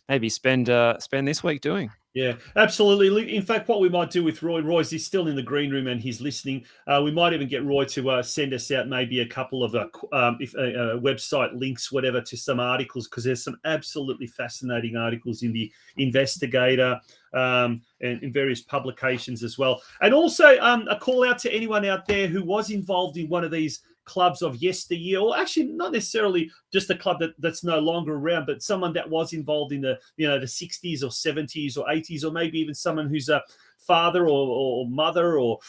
maybe spend this week doing. Yeah, absolutely. In fact, what we might do with Roy's he's still in the green room and he's listening. We might even get Roy to send us out maybe a couple of website links, whatever, to some articles, because there's some absolutely fascinating articles in the Investigator and in various publications as well. And also a call out to anyone out there who was involved in one of these clubs of yesteryear, or actually not necessarily just a club that's no longer around, but someone that was involved in the the 60s or 70s or 80s, or maybe even someone who's a father or mother or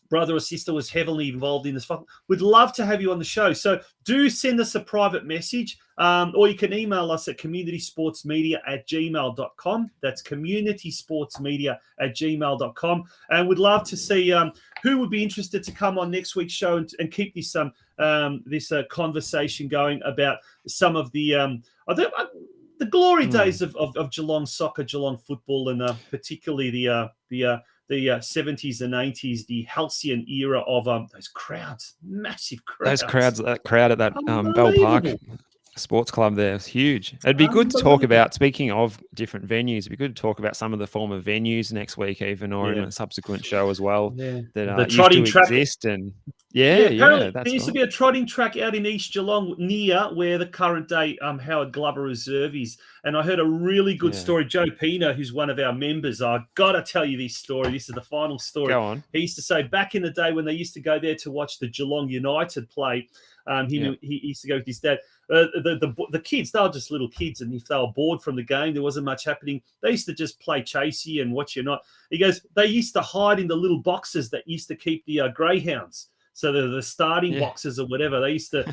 brother or sister was heavily involved in this. We'd love to have you on the show. So do send us a private message, or you can email us at communitysportsmedia@gmail.com. That's communitysportsmedia@gmail.com. And we'd love to see who would be interested to come on next week's show and keep this conversation going about some of the glory days of Geelong soccer, Geelong football, and particularly the 70s and 80s, the halcyon era of those crowds, massive crowds. That crowd at that Bell Park Sports Club there is huge. It'd be good to talk about, speaking of different venues, it'd be good to talk about some of the former venues next week even, or in a subsequent show as well, that the trotting used to track exist. And there used to be a trotting track out in East Geelong near where the current day Howard Glover Reserve is. And I heard a really good story. Joe Pina, who's one of our members, I've got to tell you this story. This is the final story. Go on. He used to say back in the day when they used to go there to watch the Geelong United play, he used to go with his dad. The kids, they were just little kids, and if they were bored from the game, there wasn't much happening. They used to just play chasey and watch you not. He goes, they used to hide in the little boxes that used to keep the greyhounds. So the starting boxes or whatever, they used to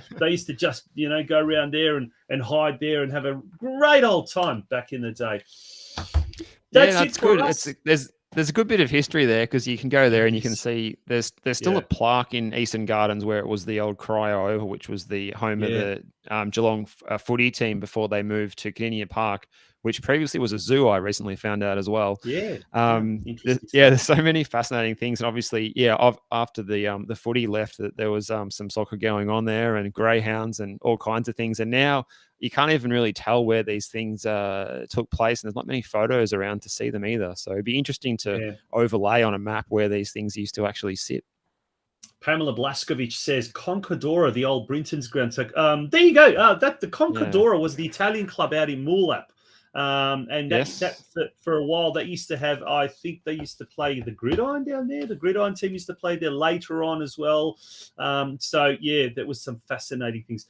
just go around there and hide there and have a great old time back in the day. That's good. There's a good bit of history there, because you can go there and you can see there's still a plaque in Eastern Gardens where it was the old Cryo Oval, which was the home of the Geelong footy team before they moved to Kardinia Park, which previously was a zoo, I recently found out as well. There's so many fascinating things. And obviously, after the footy left, there was some soccer going on there and greyhounds and all kinds of things. And now you can't even really tell where these things took place, and there's not many photos around to see them either. So it'd be interesting to overlay on a map where these things used to actually sit. Pamela Blaskovich says Concordora, the old Brinton's ground. So there you go. The Concordora was the Italian club out in Moorlap. And that for a while they used to have, I think they used to play the Gridiron down there. The Gridiron team used to play there later on as well. There was some fascinating things.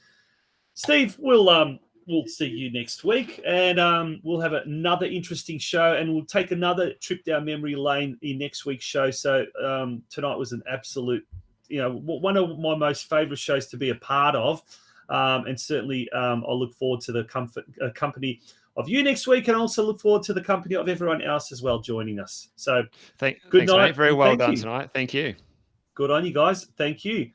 Steve, we'll see you next week, and we'll have another interesting show, and we'll take another trip down memory lane in next week's show. So tonight was an absolute, one of my most favorite shows to be a part of, and certainly I'll look forward to the company of you next week, and also look forward to the company of everyone else as well joining us. So good night. Mate. Very well done tonight. Thank you. Good on you guys. Thank you.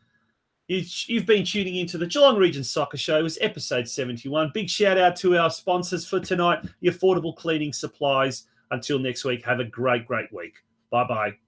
You've been tuning into the Geelong Region Soccer Show. It was episode 71. Big shout out to our sponsors for tonight, the Affordable Cleaning Supplies. Until next week, have a great, great week. Bye-bye.